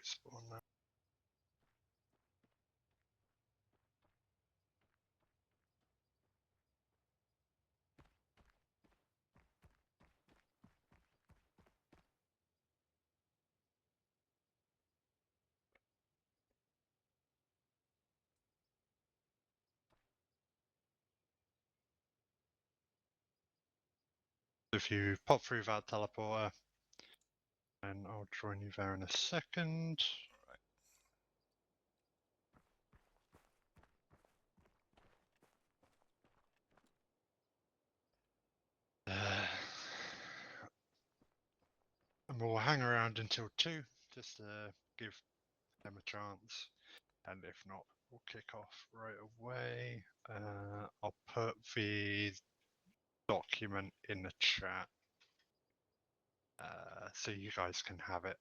spawn now. If you pop through that teleporter, and I'll join you there in a second. And we'll hang around until 2, just to give them a chance. And if not, we'll kick off right away. I'll put the document in the chat so you guys can have it.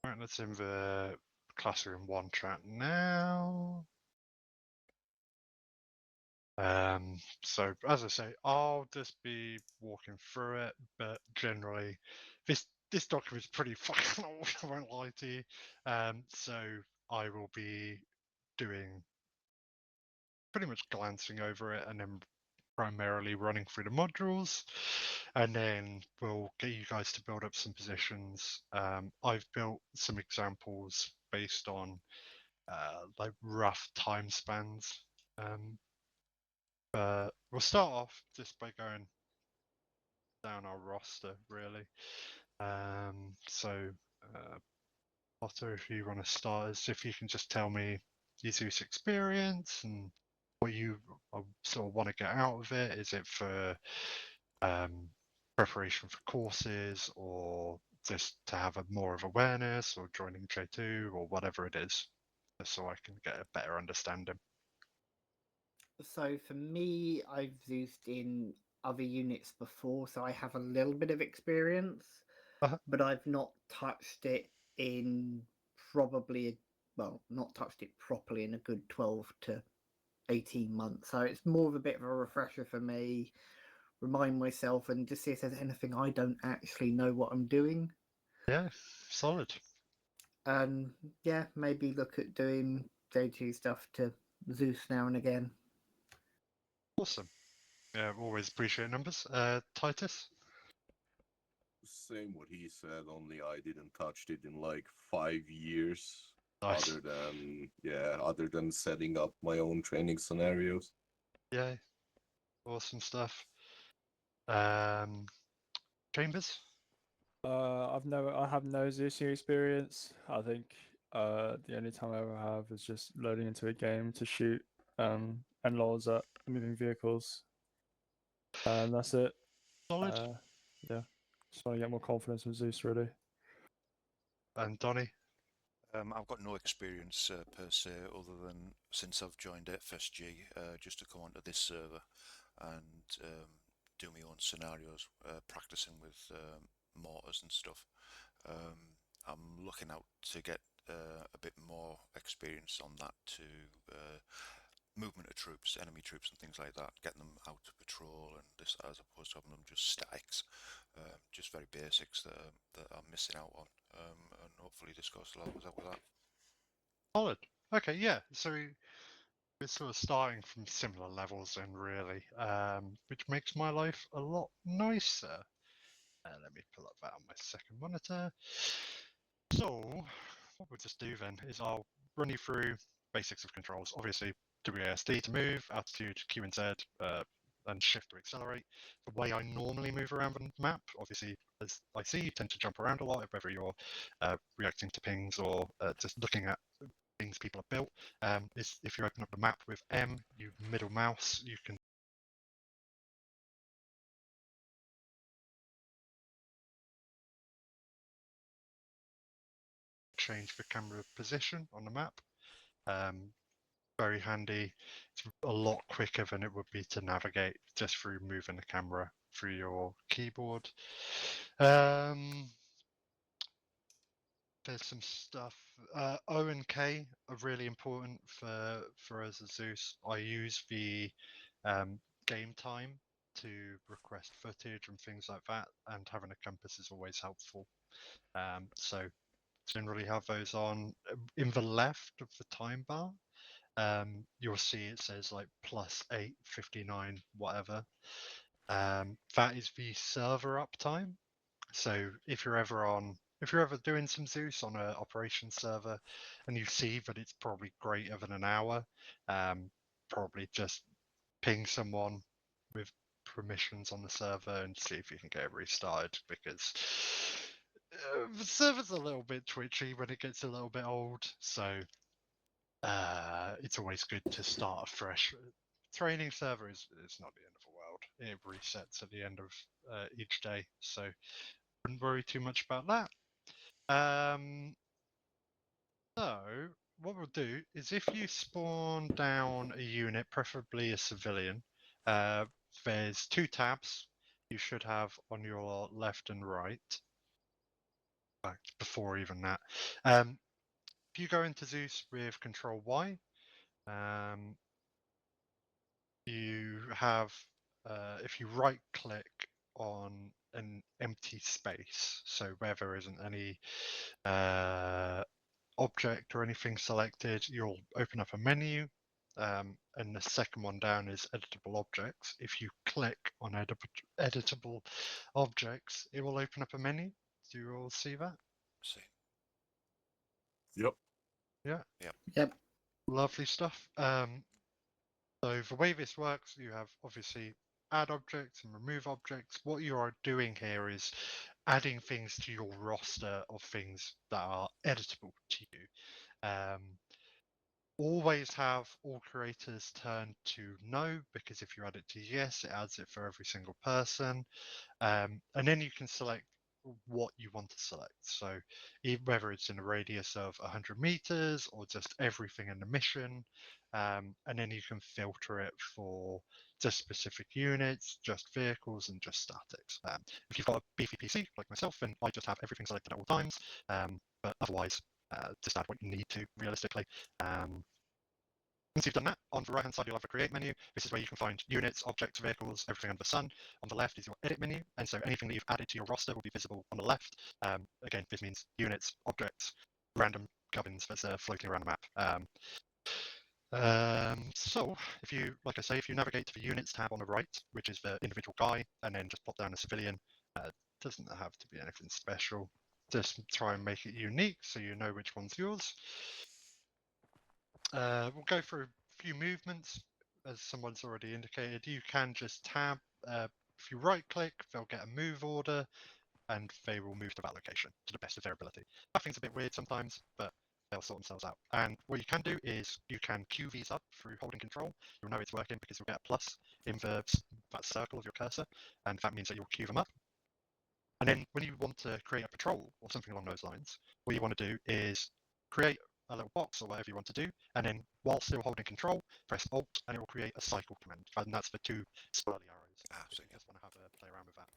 All right, let's in the classroom 1 chat now. So as I say, I'll just be walking through it, but generally, this document's pretty fucking old. I won't lie to you. So I will be doing pretty much glancing over it and then primarily running through the modules, and then we'll get you guys to build up some positions. I've built some examples based on like rough time spans. But we'll start off just by going down our roster, really. So, Potter, if you want to start us, if you can just tell me your Zeus experience and what you sort of want to get out of it. Is it for preparation for courses, or just to have a more of awareness, or joining J2, or whatever it is, just so I can get a better understanding? So for me, I've used in other units before, so I have a little bit of experience, but I've not touched it in probably, well, not touched it properly in a good 12 to 18 months. So it's more of a bit of a refresher for me, remind myself and just see if there's anything I don't actually know what I'm doing. Yeah, solid. And yeah, maybe look at doing J2 stuff to Zeus now and again. Awesome. Yeah, always appreciate numbers. Titus? Same what he said, only I didn't touch it in like 5 years. Nice. Other than setting up my own training scenarios. Yeah, awesome stuff. Chambers? I have no Zeus experience. I think the only time I ever have is just loading into a game to shoot and laws at moving vehicles. And that's it. Solid. Yeah. Just want to get more confidence with Zeus, really. And Donny? I've got no experience per se, other than since I've joined FSG, just to come onto this server and do my own scenarios, practicing with mortars and stuff. I'm looking out to get a bit more experience on that to movement of troops, enemy troops and things like that, getting them out to patrol and this, as opposed to having them just statics, just very basics that I'm missing out on, and hopefully this course allows us out with that. Solid. Okay, yeah. So we're sort of starting from similar levels then, really, which makes my life a lot nicer. Let me pull up that on my second monitor. So what we'll just do then is I'll run you through basics of controls. Obviously, WASD to move, altitude, Q and Z, and shift to accelerate. The way I normally move around the map, obviously, as I see, you tend to jump around a lot, whether you're reacting to pings or just looking at things people have built. Is if you open up the map with M, you middle mouse, you can change the camera position on the map. very handy. It's a lot quicker than it would be to navigate just through moving the camera through your keyboard. There's some stuff. O and K are really important for us as Zeus. I use the game time to request footage and things like that, and having a compass is always helpful. So generally have those on. In the left of the time bar, you'll see it says like +8, 59, whatever. That is the server uptime. So if you're ever doing some Zeus on an operation server and you see that it's probably greater than an hour, probably just ping someone with permissions on the server and see if you can get it restarted, because the server's a little bit twitchy when it gets a little bit old, so it's always good to start afresh. Training server is not the end of the world. It resets at the end of each day, so wouldn't worry too much about that. So what we'll do is, if you spawn down a unit, preferably a civilian, there's 2 tabs you should have on your left and right. In fact, before even that, if you go into Zeus with Control Y, you have, if you right click on an empty space, so where there isn't any object or anything selected, you'll open up a menu, and the second one down is editable objects. If you click on editable objects, it will open up a menu. Do you all see that? See. Yep. Yeah. Yep. Lovely stuff. So the way this works, you have obviously add objects and remove objects. What you are doing here is adding things to your roster of things that are editable to you. Always have all creators turned to no, because if you add it to yes, it adds it for every single person. And then you can select what you want to select. So whether it's in a radius of 100 meters or just everything in the mission. And then you can filter it for just specific units, just vehicles, and just statics. If you've got a beefy PC like myself, then I just have everything selected at all times. But otherwise, just add what you need to realistically. Once you've done that, on the right hand side you'll have a create menu. This is where you can find units, objects, vehicles, everything under the sun. On the left is your edit menu, and so anything that you've added to your roster will be visible on the left. Again, this means units, objects, random gubbins that's floating around the map. So if you, like I say, if you navigate to the units tab on the right, which is the individual guy, and then just pop down a civilian, doesn't have to be anything special. Just try and make it unique so you know which one's yours. We'll go through a few movements. As someone's already indicated, you can just tab. If you right click, they'll get a move order and they will move to that location to the best of their ability. That thing's a bit weird sometimes, but they'll sort themselves out. And what you can do is you can queue these up through holding control. You'll know it's working because you'll get a plus in that circle of your cursor, and that means that you'll queue them up. And then when you want to create a patrol or something along those lines, what you want to do is create a little box or whatever you want to do, and then while still holding control, press Alt, and it will create a cycle command. And that's the 2 swirly arrows. So you just want to have a play around with that.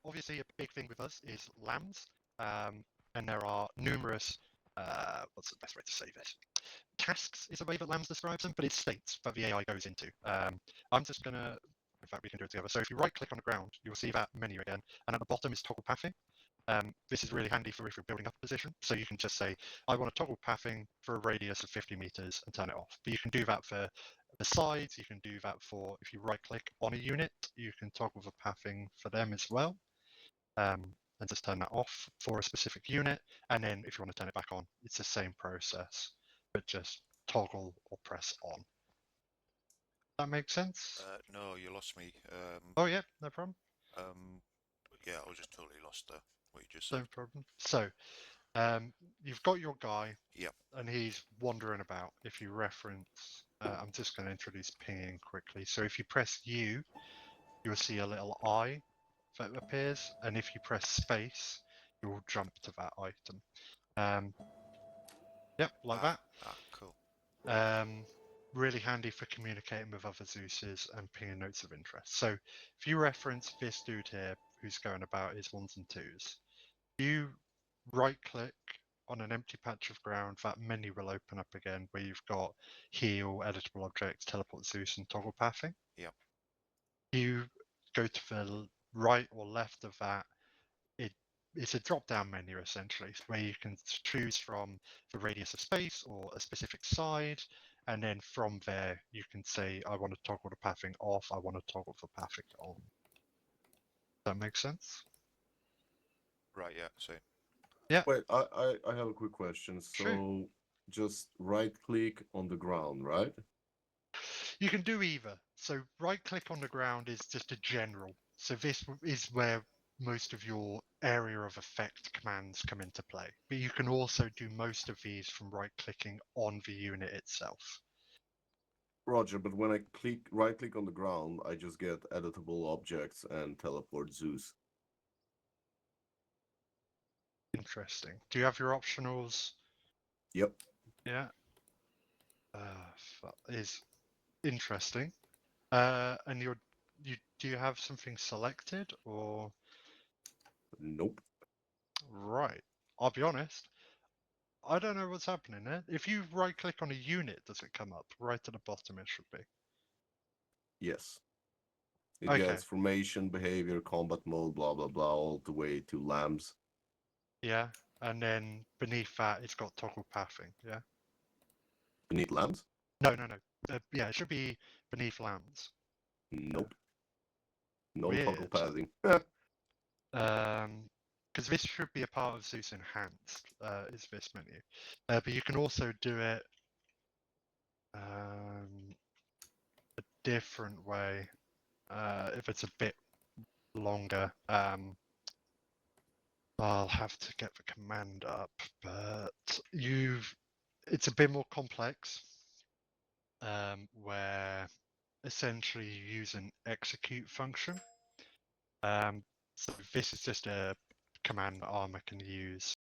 Obviously, a big thing with us is lambs, and there are numerous. What's the best way to say this? Tasks is the way that Lambs describes them, but it's states that the AI goes into. I'm just gonna. In fact, we can do it together. So if you right click on the ground, you'll see that menu again, and at the bottom is toggle pathing. This is really handy for if you're building up a position. So you can just say, I want to toggle pathing for a radius of 50 meters and turn it off. But you can do that for the sides. You can do that for, if you right click on a unit, you can toggle the pathing for them as well. And just turn that off for a specific unit. And then if you want to turn it back on, it's the same process, but just toggle or press on. That makes sense? No, you lost me. Oh yeah, no problem. Yeah, I was just totally lost there. What you just said. No problem. So, you've got your guy. Yep. And he's wandering about. If you reference, I'm just going to introduce pinging quickly. So if you press U, you'll see a little eye that appears, and if you press space, you'll jump to that item. Yep, like that. Cool. Really handy for communicating with other Zeuses and pinging notes of interest. So if you reference this dude here who's going about his 1s and 2s, you right click on an empty patch of ground, that menu will open up again where you've got heal, editable objects, teleport Zeus, and toggle pathing. Yep. You go to the right or left of that. It's a drop-down menu essentially, where you can choose from the radius of space or a specific side, and then from there you can say, I want to toggle the pathing off, I want to toggle the pathing on. Does that make sense? Right, yeah, so Wait, I have a quick question. So Sure. just right click on the ground, right? You can do either. So right click on the ground is just a general. So this is where most of your area of effect commands come into play. But you can also do most of these from right clicking on the unit itself. Roger, but when I right click on the ground, I just get editable objects and teleport Zeus. Interesting. Do you have your optionals? Yep. Yeah. Is interesting. And you do you have something selected or? Nope. Right. I'll be honest. I don't know what's happening there. If you right click on a unit, does it come up? Right at the bottom it should be. Yes. It Okay. gets formation, behavior, combat mode, blah blah blah, all the way to lambs. Yeah. And then beneath that it's got toggle pathing, yeah? Beneath lambs? No. Yeah, it should be beneath lambs. Nope. No toggle Weird. pathing. Because this should be a part of Zeus Enhanced, is this menu. But you can also do it a different way if it's a bit longer. I'll have to get the command up, but it's a bit more complex, where essentially you use an execute function. So this is just a command that Arma can use.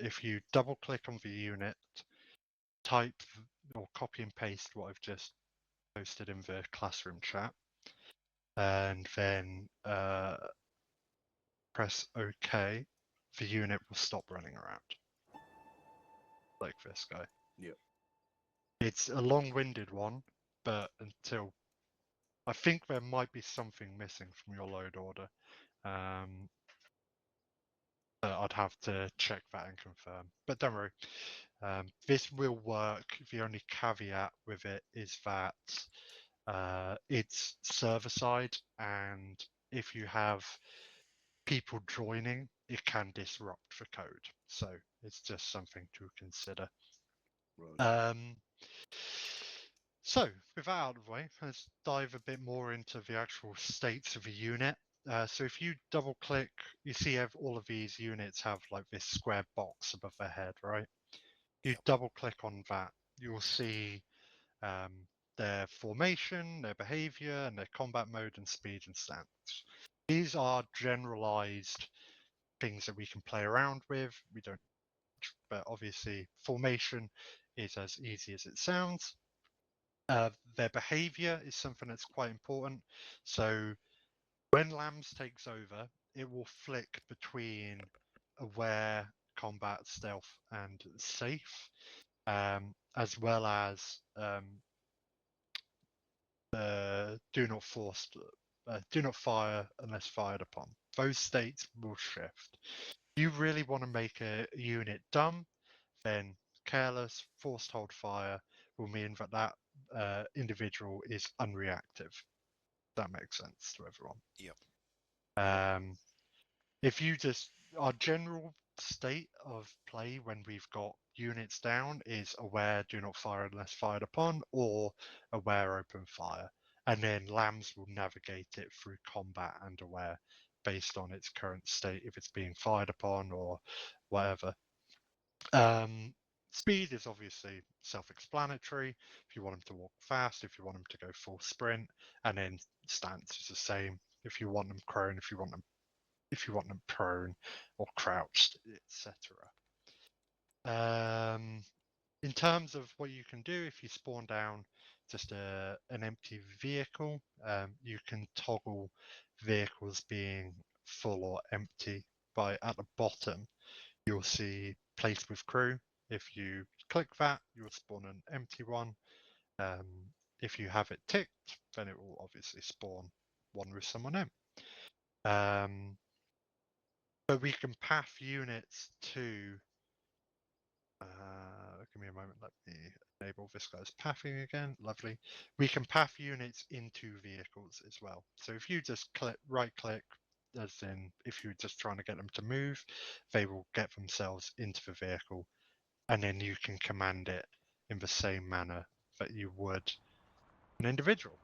If you double click on the unit, type or copy and paste what I've just posted in the classroom chat, and then press OK, the unit will stop running around. Like this guy. Yep. It's a long-winded one, but until I think there might be something missing from your load order. But I'd have to check that and confirm. But don't worry, this will work. The only caveat with it is that it's server-side, and if you have people joining, it can disrupt the code. So it's just something to consider. Right. So with that out of the way, let's dive a bit more into the actual states of a unit. So if you double click, you see all of these units have like this square box above their head, right? You double click on that, you'll see their formation, their behavior, and their combat mode and speed and stats. These are generalized things that we can play around with. We don't, but obviously formation is as easy as it sounds. Their behavior is something that's quite important. So when Lambs takes over, it will flick between aware combat, stealth, and safe, as well as do not fire unless fired upon. Those states will shift. If you really want to make a unit dumb, then careless, forced hold fire will mean that individual is unreactive. That makes sense to everyone. Yep. If you just, our general state of play when we've got units down is aware, do not fire unless fired upon, or aware, open fire. And then lambs will navigate it through combat and aware based on its current state, if it's being fired upon or whatever. Speed is obviously self-explanatory. If you want them to walk fast, if you want them to go full sprint, and then stance is the same. If you want them prone, if you want them prone or crouched, etc. In terms of what you can do, if you spawn down just an empty vehicle, you can toggle vehicles being full or empty by at the bottom. You'll see place with crew. If you click that, you'll spawn an empty one. If you have it ticked, then it will obviously spawn one with someone in. But we can path units to. Give me a moment. Let me enable this guy's pathing again. Lovely. We can path units into vehicles as well. So if you just right click, as in if you're just trying to get them to move, they will get themselves into the vehicle, and then you can command it in the same manner that you would an individual.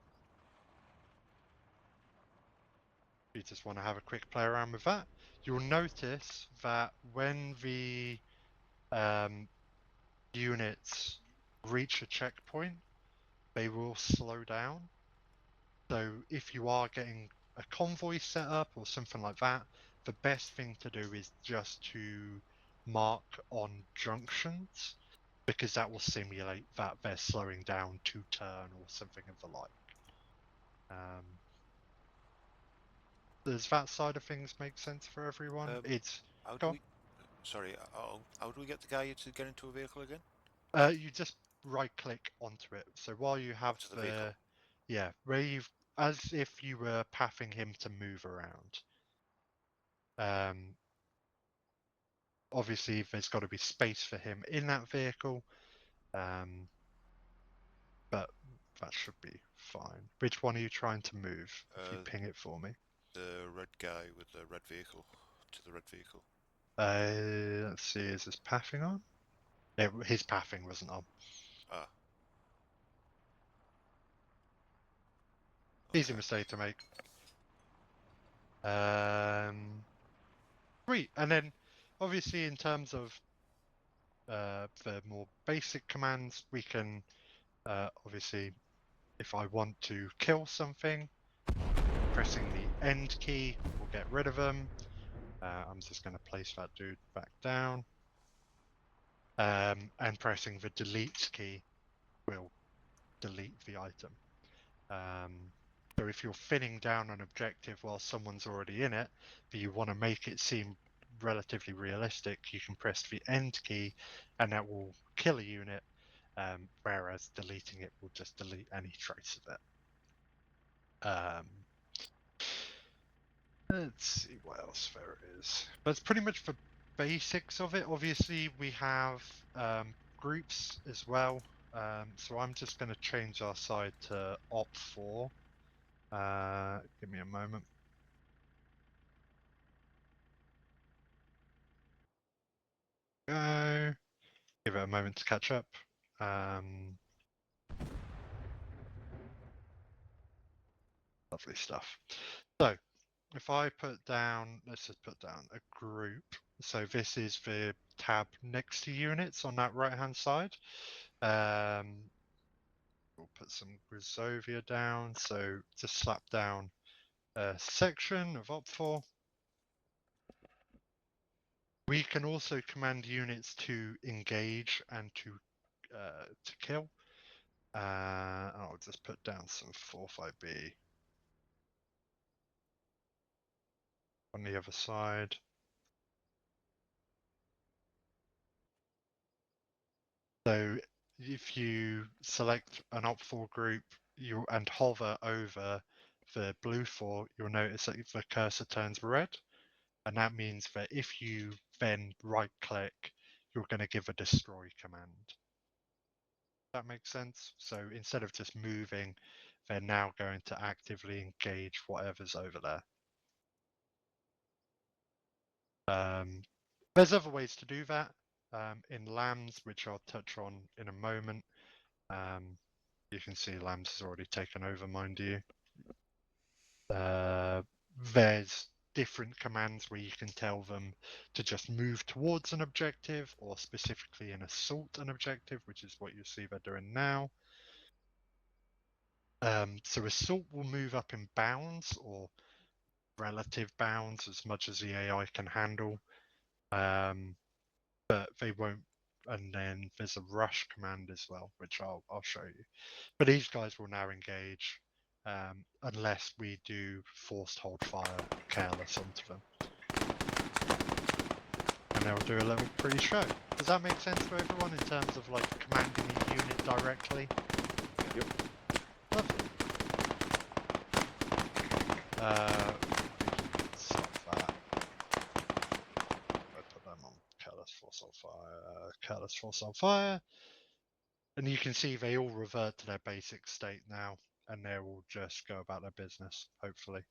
If you just want to have a quick play around with that, you'll notice that when the units reach a checkpoint, they will slow down. So if you are getting a convoy set up or something like that, the best thing to do is just to mark on junctions, because that will simulate that they're slowing down to turn or something of the like. Does that side of things make sense for everyone? How do we? Sorry. How do we get the guy to get into a vehicle again? You just right click onto it. So while you have the vehicle. Yeah, where you've, as if you were pathing him to move around. Obviously there's got to be space for him in that vehicle, but that should be fine. Which one are you trying to move? If you ping it for me. The red guy with the red vehicle. To the red vehicle. Let's see, is his pathing on? Yeah, his pathing wasn't on. Ah. Easy mistake to make. Sweet. And then obviously in terms of the more basic commands, we can obviously, if I want to kill something, pressing the end key will get rid of them. I'm just going to place that dude back down. And pressing the delete key will delete the item. So if you're thinning down an objective while someone's already in it, but you want to make it seem relatively realistic, you can press the end key and that will kill a unit, whereas deleting it will just delete any trace of it. Let's see what else there is. That's pretty much the basics of it. Obviously, we have groups as well. So I'm just going to change our side to op4. Give me a moment. Go. Give it a moment to catch up. Lovely stuff. So, if I put down, let's just put down a group. So this is the tab next to units on that right-hand side. We'll put some Grisovia down. So just slap down a section of op4. We can also command units to engage and to kill. I'll just put down some 4-5B on the other side. So if you select an op4 group and hover over the blue 4, you'll notice that the cursor turns red. And that means that if you then right click, you're going to give a destroy command. That makes sense? So instead of just moving, they're now going to actively engage whatever's over there. There's other ways to do that in lambs, which I'll touch on in a moment. You can see lambs has already taken over, mind you. There's different commands where you can tell them to just move towards an objective or specifically an assault an objective, which is what you see they're doing now. So assault will move up in bounds or relative bounds as much as the AI can handle, but they won't. And then there's a rush command as well, which I'll show you. But these guys will now engage unless we do forced hold fire careless onto them. And they'll do a level 3 show. Does that make sense to everyone in terms of like commanding a unit directly? Yep. Lovely. Solve that. I put them on careless force on fire, careless force on fire. And you can see they all revert to their basic state now, and they will just go about their business, hopefully.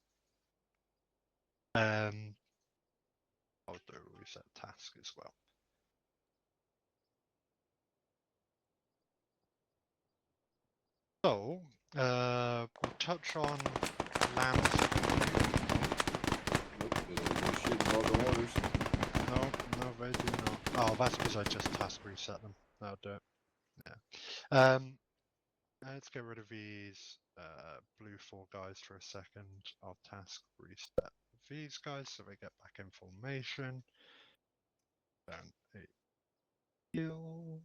I'll do a reset task as well. So, we'll touch on lambs. Nope, they don't give a shit about the orders. No, they do not. Oh, that's because I just task reset them. That'll do it. Yeah. Let's get rid of these blue 4 guys for a second. I'll task reset these guys so they get back in formation. Down a heal.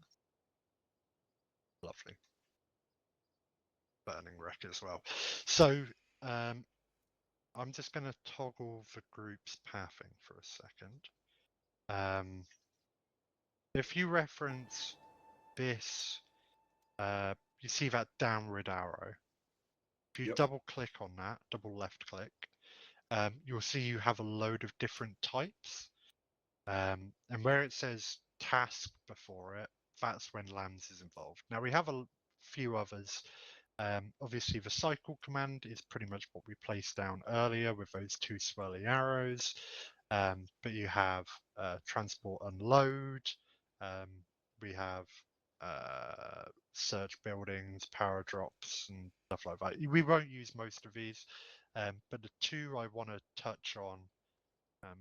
Lovely. Burning wreck as well. So I'm just going to toggle the group's pathing for a second. If you reference this, you see that downward arrow. If you Yep. double click on that, double left click, you'll see you have a load of different types. And where it says task before it, that's when lambs is involved. Now we have a few others. Obviously the cycle command is pretty much what we placed down earlier with those 2 swirly arrows. But you have transport unload. We have search buildings, power drops, and stuff like that. We won't use most of these, but the 2 I want to touch on,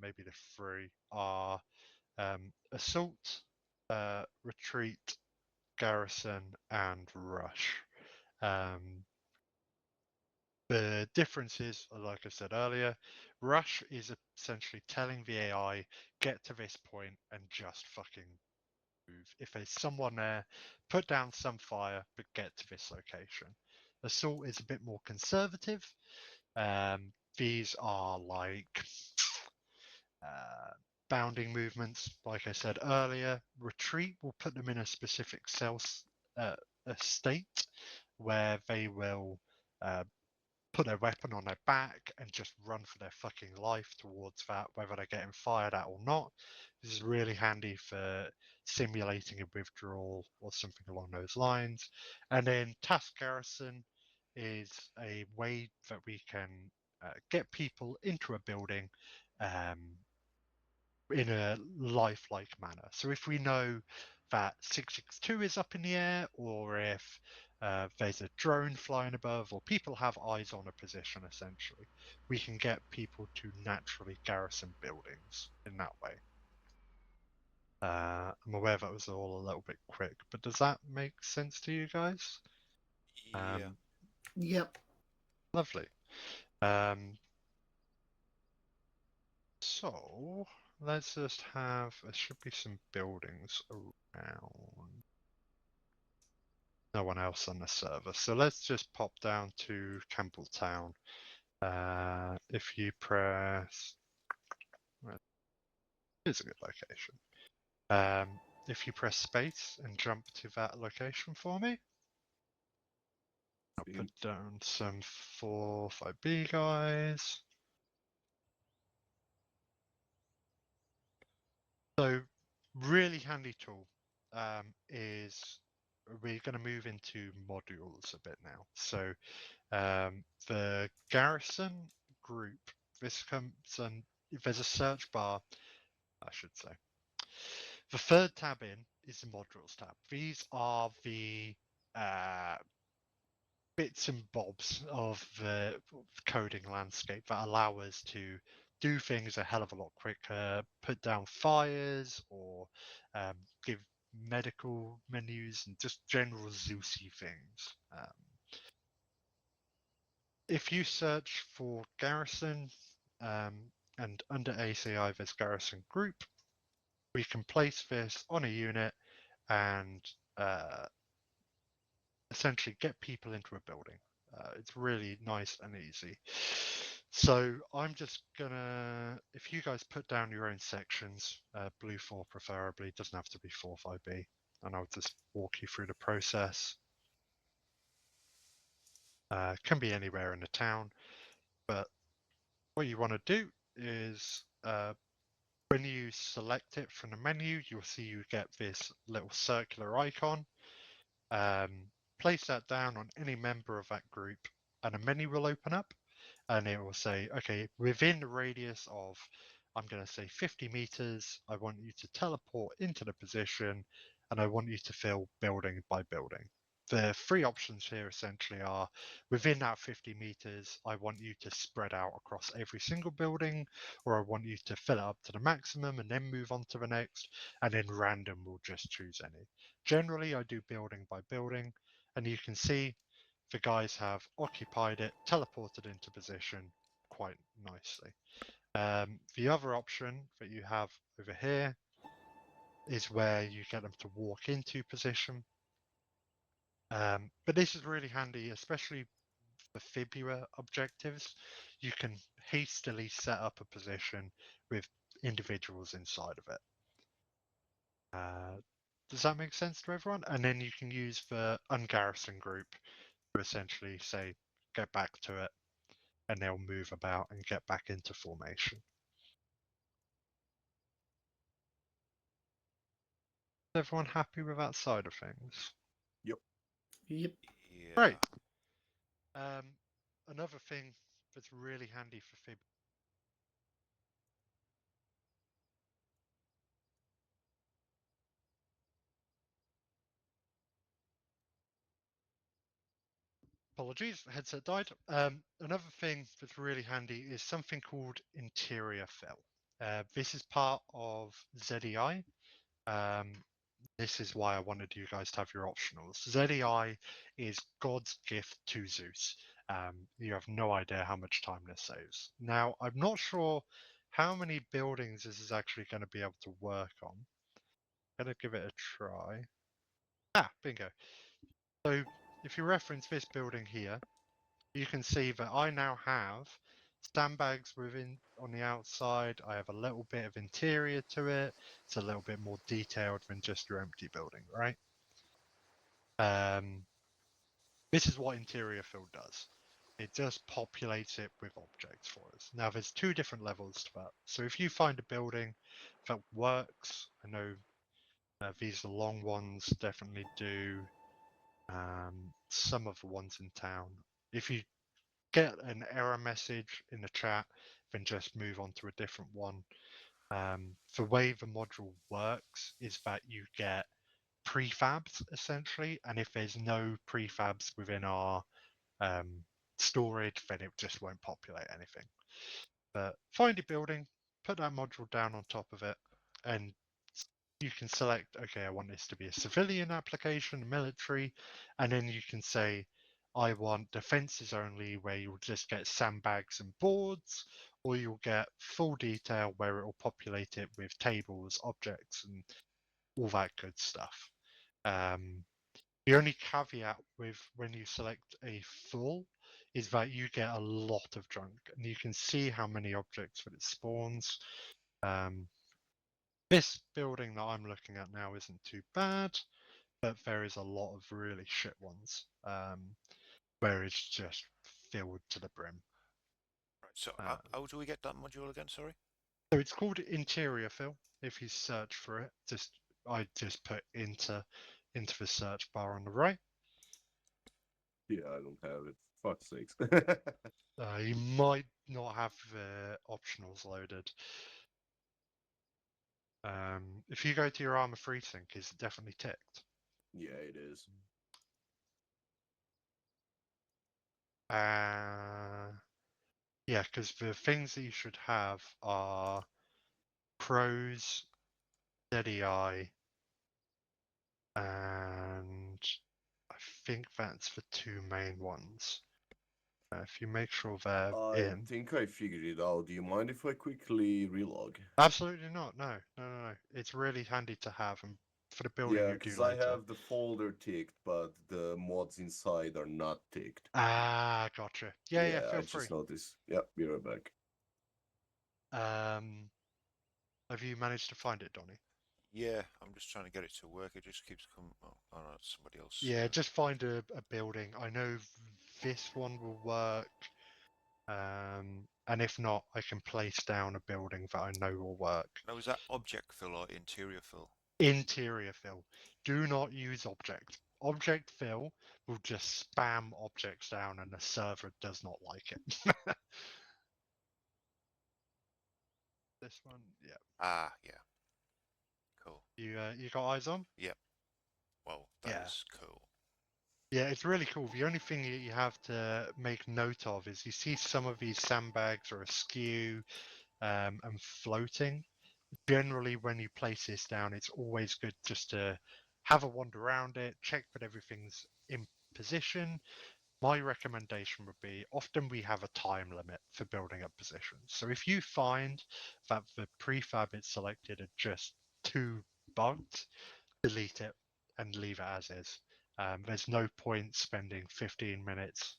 maybe the 3, are assault, retreat, garrison, and rush. The difference is, like I said earlier, rush is essentially telling the AI, get to this point and just fucking move. If there's someone there, put down some fire, but get to this location. Assault is a bit more conservative. These are like bounding movements, like I said earlier. Retreat will put them in a specific a state where they will put their weapon on their back and just run for their fucking life towards that, whether they're getting fired at or not. This is really handy for simulating a withdrawal or something along those lines. And then task garrison is a way that we can get people into a building in a lifelike manner. So if we know that 662 is up in the air, or if there's a drone flying above, or people have eyes on a position, essentially, we can get people to naturally garrison buildings in that way. I'm aware that was all a little bit quick, but does that make sense to you guys? Yeah. Yep. Lovely. So let's just have, there should be some buildings around. No one else on the server. So let's just pop down to Campbelltown. If you press, here's a good location. if you press space and jump to that location for me, I'll put down some 4-5B guys. So really handy tool is we're going to move into modules a bit now. So the garrison group, this comes and there's a search bar, I should say. The third tab in is the modules tab. These are the bits and bobs of the coding landscape that allow us to do things a hell of a lot quicker, put down fires, or give medical menus and just general Zeusy things. If you search for garrison and under ACI there's garrison group, we can place this on a unit and essentially get people into a building. It's really nice and easy. So I'm just gonna, if you guys put down your own sections, blue 4 preferably, doesn't have to be 4-5B, and I'll just walk you through the process. Can be anywhere in the town, but what you want to do is when you select it from the menu, you'll see you get this little circular icon. Place that down on any member of that group and a menu will open up and it will say, okay, within the radius of, I'm going to say 50 meters, I want you to teleport into the position and I want you to fill building by building. The three options here essentially are within that 50 meters, I want you to spread out across every single building, or I want you to fill it up to the maximum and then move on to the next, and then random will just choose any. Generally, I do building by building, and you can see the guys have occupied it, teleported into position quite nicely. The other option that you have over here is where you get them to walk into position. But this is really handy, especially for fibula objectives. You can hastily set up a position with individuals inside of it. Does that make sense to everyone? And then you can use the ungarrison group to essentially say, get back to it, and they'll move about and get back into formation. Is everyone happy with that side of things? Yep. Yep. Yeah. Great. Another thing that's really handy for fib. Apologies, headset died. Another thing that's really handy is something called interior fill. This is part of ZEI. This is why I wanted you guys to have your optionals. ZEI is God's gift to Zeus. You have no idea how much time this saves. Now, I'm not sure how many buildings this is actually going to be able to work on. I'm going to give it a try. Ah, bingo. So if you reference this building here, you can see that I now have sandbags within on the outside. I have a little bit of interior to it. It's a little bit more detailed than just your empty building, right? This is what interior fill does. It just populates it with objects for us. Now there's two different levels to that. So if you find a building that works, I know these long ones definitely do. Some of the ones in town. If you get an error message in the chat, then just move on to a different one. The way the module works is that you get prefabs essentially, and if there's no prefabs within our storage, then it just won't populate anything. But find a building, put that module down on top of it, and you can select, okay, I want this to be a civilian application, military, and then you can say, I want defenses only, where you'll just get sandbags and boards, or you'll get full detail where it will populate it with tables, objects, and all that good stuff. The only caveat with when you select a full is that you get a lot of junk, and you can see how many objects that it spawns. This building that I'm looking at now isn't too bad, but there is a lot of really shit ones where it's just filled to the brim. Right. So Um, how do we get that module again? Sorry. So it's called interior fill. If you search for it, I just put into the search bar on the right. Yeah, I don't have it. Fuck's sakes. You might not have optionals loaded. If you go to your Arma3 sync, it's definitely ticked. Yeah, it is. Yeah, because the things that you should have are pros, steady eye, and I think that's the two main ones. If you make sure they're I in. think I figured it out. Do you mind if I quickly relog? Absolutely not. No. It's really handy to have, and for the building Yeah, you do because I later. have the folder ticked, but the mods inside are not ticked. Ah, gotcha. Yeah. Feel I free. just noticed. Yep, be right back. Have you managed to find it, Donny? Yeah, I'm just trying to get it to work. It just keeps coming. Oh, no, it's somebody else. Yeah, just find a building. I know this one will work. And if not, I can place down a building that I know will work. Now, is that object fill or interior fill? Interior fill. Do not use object. Object fill will just spam objects down, and the server does not like it. This one, yeah. Ah, yeah. Cool. You got eyes on? Yep. Well, that Yeah. is cool. Yeah, it's really cool. The only thing that you have to make note of is you see some of these sandbags are askew and floating. Generally, when you place this down, it's always good just to have a wander around it, check that everything's in position. My recommendation would be often we have a time limit for building up positions. So if you find that the prefab it's selected are just too bugged, delete it and leave it as is. There's no point spending 15 minutes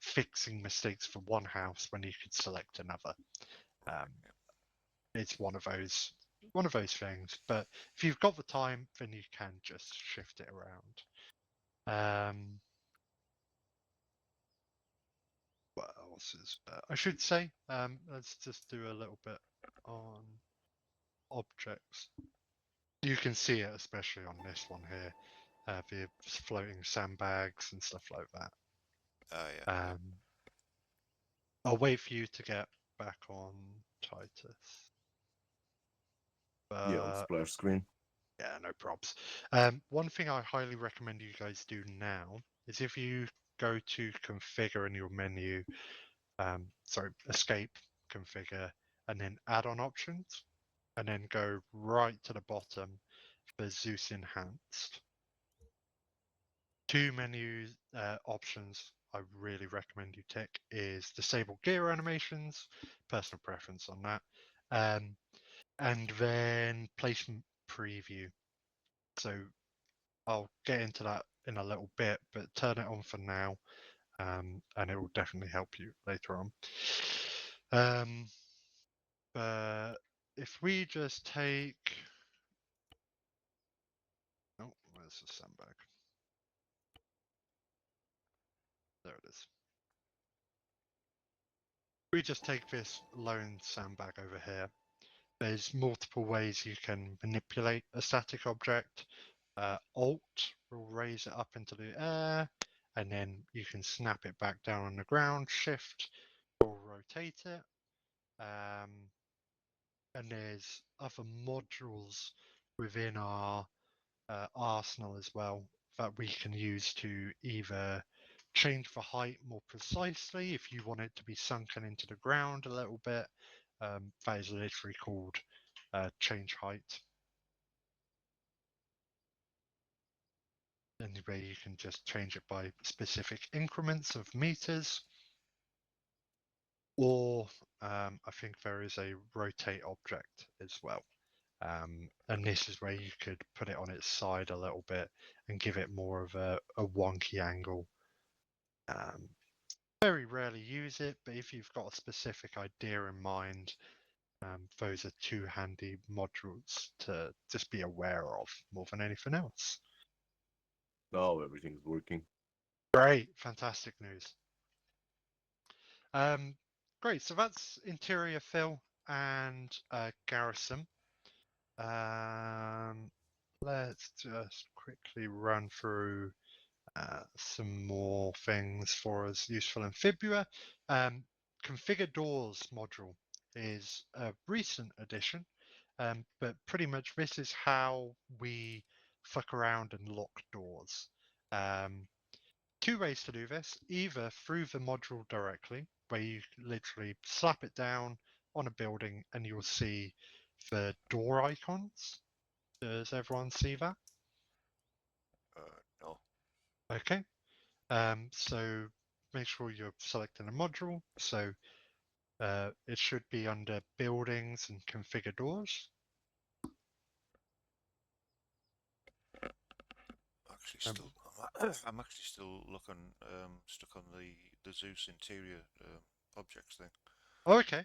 fixing mistakes for one house when you could select another. It's one of those things. But if you've got the time, then you can just shift it around. What else is there? I should say, let's just do a little bit on objects. You can see it, especially on this one here, the floating sandbags and stuff like that. Yeah. I'll wait for you to get back on Titus. Yeah, on splash screen. Yeah, no props. One thing I highly recommend you guys do now is if you go to configure in your menu, escape, configure, and then add-on options, and then go right to the bottom for Zeus Enhanced. Two menu options I really recommend you tick is disable gear animations, personal preference on that, and then placement preview. So I'll get into that in a little bit, but turn it on for now, and it will definitely help you later on. But if we just take, oh, where's the sandbag? There it is. We just take this lone sandbag over here. There's multiple ways you can manipulate a static object. Alt will raise it up into the air, and then you can snap it back down on the ground. Shift will rotate it. And there's other modules within our arsenal as well that we can use to either change the height more precisely if you want it to be sunken into the ground a little bit. That is literally called change height. Anyway, you can just change it by specific increments of meters. Or I think there is a rotate object as well. And this is where you could put it on its side a little bit and give it more of a wonky angle. Very rarely use it, but if you've got a specific idea in mind, Those are two handy modules to just be aware of more than anything else. Now everything's working. Great, fantastic news. Great, so that's interior fill and garrison. Let's just quickly run through some more things for us useful in Fibula. Configure doors module is a recent addition, but pretty much this is how we fuck around and lock doors. Two ways to do this, either through the module directly, where you literally slap it down on a building and you'll see the door icons. Does everyone see that? No. Okay. So make sure you're selecting a module. So it should be under buildings and configure doors. Actually, still, I'm actually still looking stuck on the Zeus interior objects thing. Oh, okay.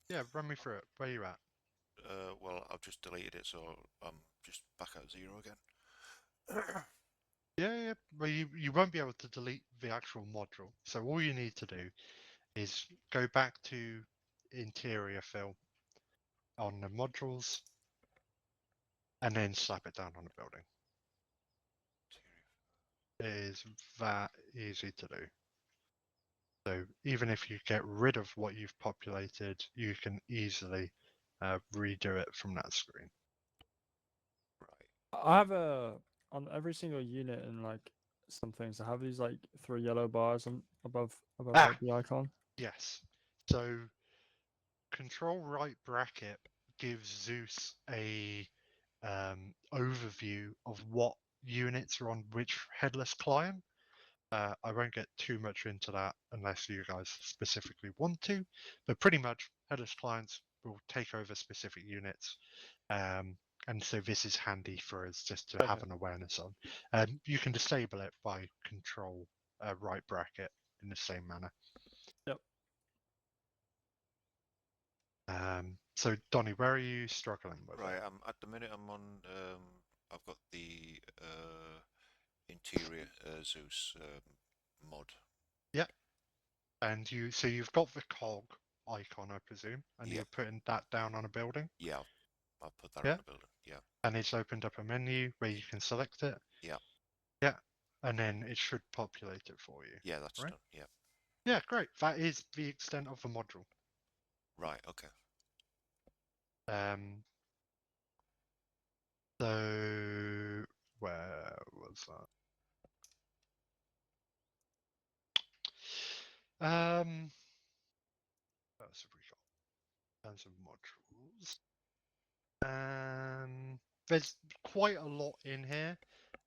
Yeah, run me through it. Where are you at? Well, I've just deleted it, so I'm just back at 0 again. Yeah. Well, you won't be able to delete the actual module. So all you need to do is go back to interior fill on the modules and then slap it down on the building. It is that easy to do. So even if you get rid of what you've populated, you can easily redo it from that screen. Right. I have on every single unit in like some things. I have these like 3 yellow bars on above like the icon. Yes. So control right bracket gives Zeus a overview of what units are on which headless client. I won't get too much into that unless you guys specifically want to, but pretty much headless clients will take over specific units. And so this is handy for us just to have Okay. an awareness on. You can disable it by control right bracket in the same manner. Yep. So Donny, where are you struggling with Right. it? At the minute I'm on. I've got the interior Zeus mod. Yep. And you've got the cog icon, I presume, and Yeah. you're putting that down on a building. Yeah, I'll put that Yeah. on the building. Yeah. And it's opened up a menu where you can select it. Yeah. Yeah. And then it should populate it for you. Yeah, that's right? done. Yeah. Yeah, great. That is the extent of the module. Right. Okay. So where was that? What else have we got? Tons of modules. There's quite a lot in here.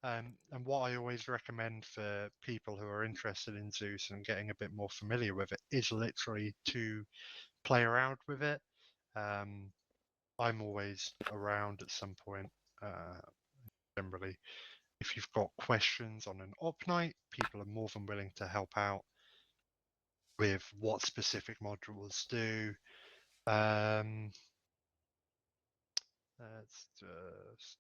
And what I always recommend for people who are interested in Zeus and getting a bit more familiar with it is literally to play around with it. I'm always around at some point, generally. If you've got questions on an op night, people are more than willing to help out with what specific modules do. Let's just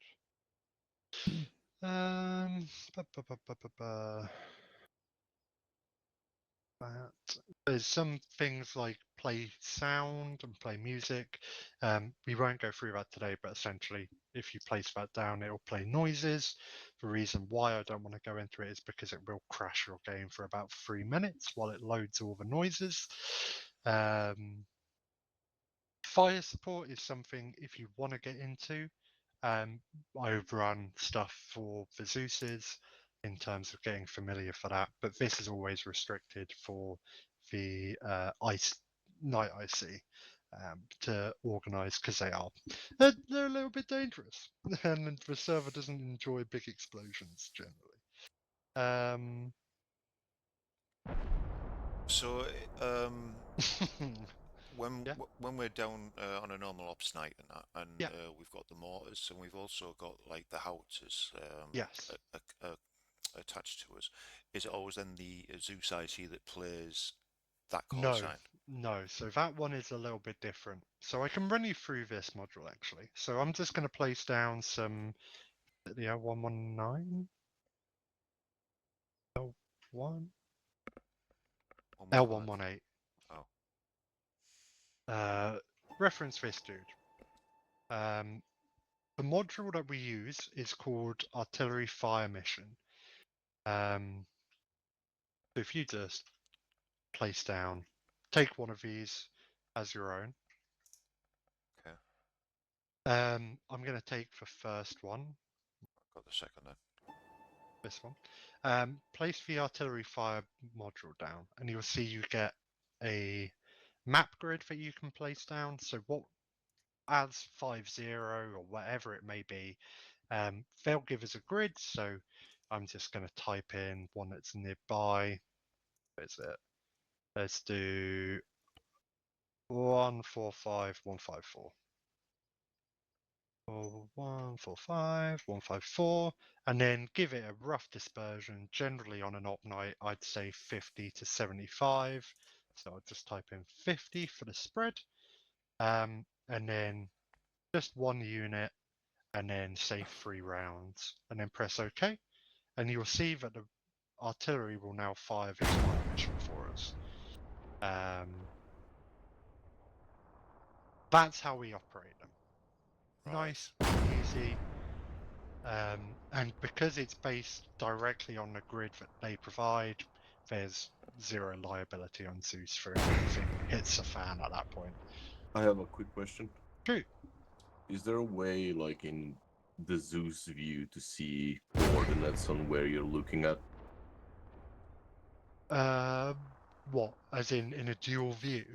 there's some things like play sound and play music. We won't go through that today, but essentially, if you place that down, it'll play noises. The reason why I don't want to go into it is because it will crash your game for about 3 minutes while it loads all the noises. Fire support is something if you want to get into. I've run stuff for the Zeuses in terms of getting familiar for that, but this is always restricted for the night IC to organize because they're a little bit dangerous, and the server doesn't enjoy big explosions generally. So, when Yeah. when we're down on a normal ops night and Yeah. we've got the mortars and we've also got like the howitzers Yes. attached to us, is it always then the Zeus IC that plays that call No, sign? No, so that one is a little bit different. So I can run you through this module actually. So I'm just going to place down some the L119, L1, L118. Oh. Reference this dude. The module that we use is called Artillery Fire Mission. So if you just place down, take one of these as your own. Okay. I'm going to take the first one, Got the second then. this one. Place the artillery fire module down, and you'll see you get a map grid that you can place down. So what as 50 or whatever it may be, they'll give us a grid. So I'm just going to type in one that's nearby. Where's it? Let's do 145154. 145, 154, and then give it a rough dispersion. Generally on an op night, I'd say 50 to 75. So I'll just type in 50 for the spread. And then just one unit, and then say 3 rounds, and then press OK. And you'll see that the artillery will now fire this fire mission for us. That's how we operate them. Right. Nice, easy. And because it's based directly on the grid that they provide, there's zero liability on Zeus for anything hits a fan at that point. I have a quick question. True. Is there a way, like in the Zeus view, to see coordinates on where you're looking at? What? As in a dual view?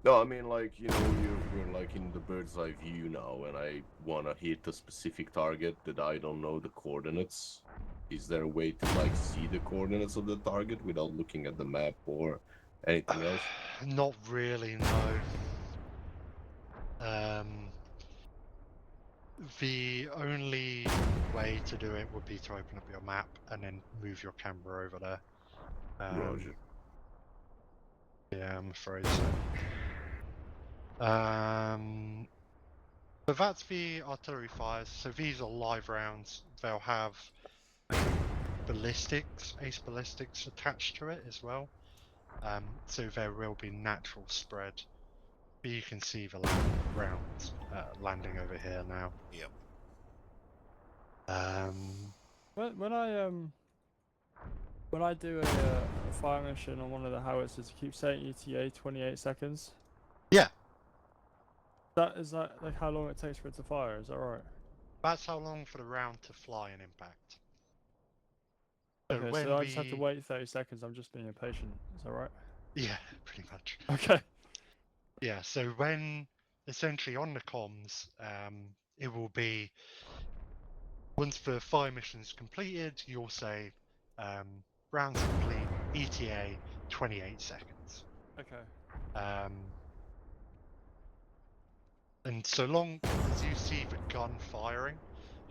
No, I mean, like, you know, you're like in the bird's eye view now, and I want to hit a specific target that I don't know the coordinates. Is there a way to, like, see the coordinates of the target without looking at the map or anything else? Not really, no. The only way to do it would be to open up your map and then move your camera over there. Roger. Yeah, I'm afraid so. But that's the artillery fires. So these are live rounds. They'll have ballistics, ace ballistics attached to it as well. So there will be natural spread. But you can see the rounds landing over here now. Yep. When I do a fire mission on one of the howitzers, it keeps saying ETA 28 seconds. Yeah. Is that like how long it takes for it to fire? Is that right? That's how long for the round to fly and impact. Okay, so I just have to wait 30 seconds. I'm just being impatient. Is that right? Yeah, pretty much. Okay. Yeah, so when essentially on the comms, it will be once the fire mission is completed, you'll say rounds complete, ETA 28 seconds. Okay. And so long as you see the gun firing,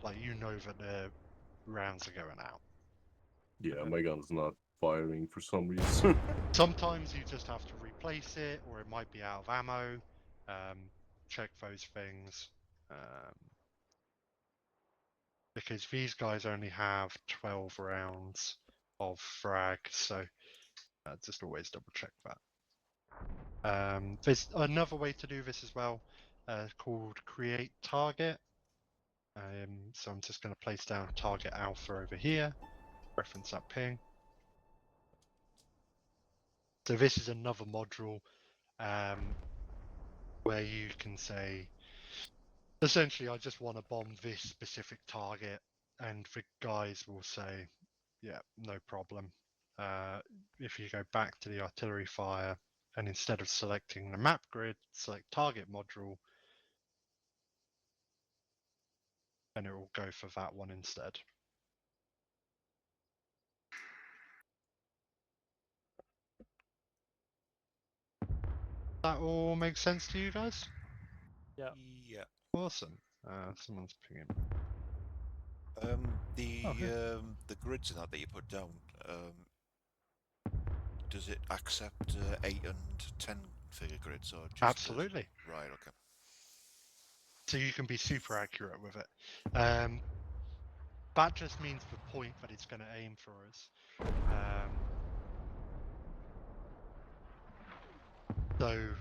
like you know that the rounds are going out. Yeah, my gun's not firing for some reason. Sometimes you just have to replace it, or it might be out of ammo. Check those things. Because these guys only have 12 rounds of frag, so just always double check that. There's another way to do this as well, called create target. So I'm just going to place down target alpha over here, reference that ping. So this is another module where you can say, essentially, I just want to bomb this specific target, and the guys will say, yeah, no problem. If you go back to the artillery fire, and instead of selecting the map grid, select target module, and it will go for that one instead. That all makes sense to you guys? Yeah. Yeah. Awesome. Someone's pinging. The Okay. the grids and that you put down. does it accept 8 and 10 figure grids or just Absolutely. Right. Okay. So you can be super accurate with it. That just means the point that it's going to aim for us. So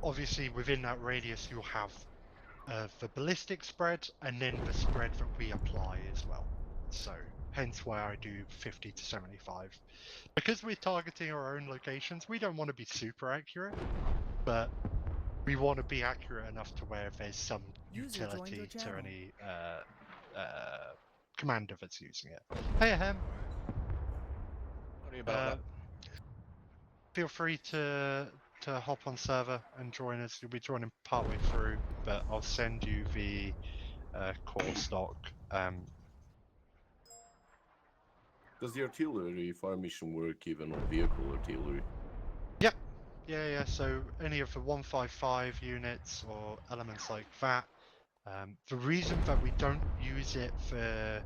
obviously within that radius you'll have the ballistic spread and then the spread that we apply as well. So hence why I do 50 to 75. Because we're targeting our own locations, we don't want to be super accurate, but we want to be accurate enough to where there's some User joined your utility to channel. any commander that's using it. Hey, Ahem. Sorry about that. Feel free to hop on server and join us. You'll be joining partway through, but I'll send you the core stock. Does the artillery fire mission work even on vehicle artillery? Yep. Yeah. So any of the 155 units or elements like that. The reason that we don't use it for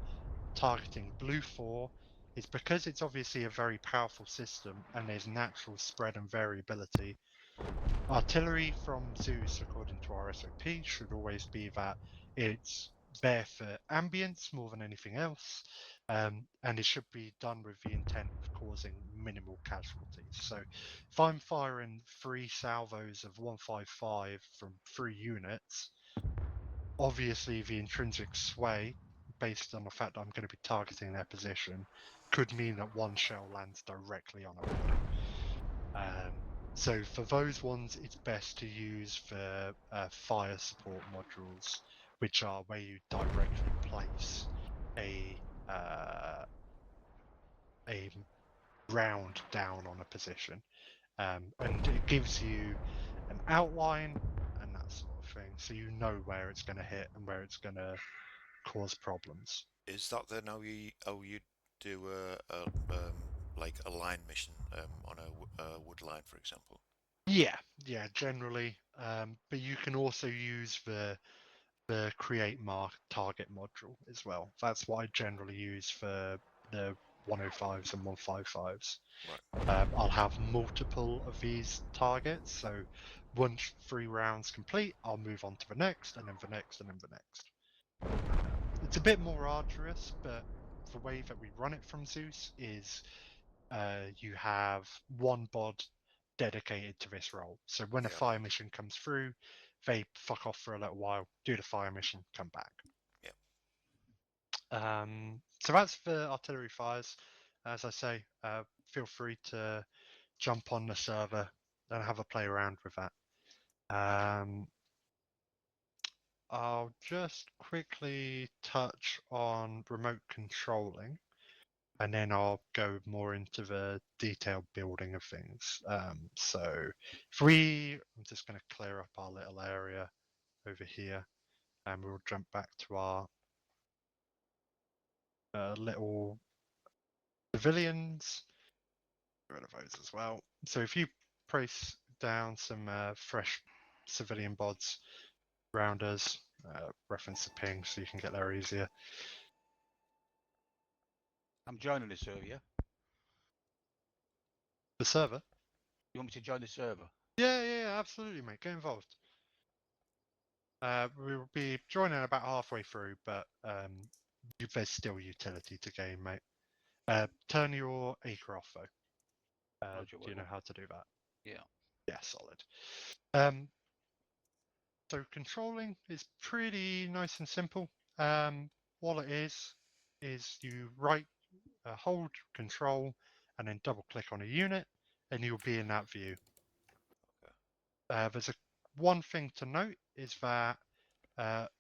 targeting Blue 4 is because it's obviously a very powerful system and there's natural spread and variability. Artillery from Zeus, according to our SOP, should always be that it's there for ambience more than anything else, and it should be done with the intent of causing minimal casualties. So if I'm firing 3 salvos of 155 from 3 units, obviously the intrinsic sway, based on the fact that I'm going to be targeting their position, could mean that 1 shell lands directly on a building. So for those ones, it's best to use the fire support modules, which are where you directly place a round down on a position, and it gives you an outline and that sort of thing, so you know where it's going to hit and where it's going to cause problems. Is that then how you do like a line mission on a wood line, for example? Yeah, generally. But you can also use the create mark target module as well. That's what I generally use for the 105s and 155s. Right. I'll have multiple of these targets, so once 3 rounds complete, I'll move on to the next, and then the next, and then the next. It's a bit more arduous, but the way that we run it from Zeus is you have 1 bod dedicated to this role. So when a fire mission comes through, they fuck off for a little while, do the fire mission, come back. So that's for artillery fires. As I say, feel free to jump on the server and have a play around with that. I'll just quickly touch on remote controlling, and then I'll go more into the detailed building of things. So I'm just going to clear up our little area over here, and we'll jump back to our little civilians. Get rid of those as well. So if you place down some fresh civilian bods around us, reference the ping so you can get there easier. I'm joining the server, yeah? The server? You want me to join the server? Yeah, absolutely, mate. Get involved. We'll be joining about halfway through, but there's still utility to gain, mate. Turn your acre off, though. Do you know how to do that? Yeah. Yeah, solid. So controlling is pretty nice and simple. All it is you hold control and then double click on a unit, and you'll be in that view. There's one thing to note is that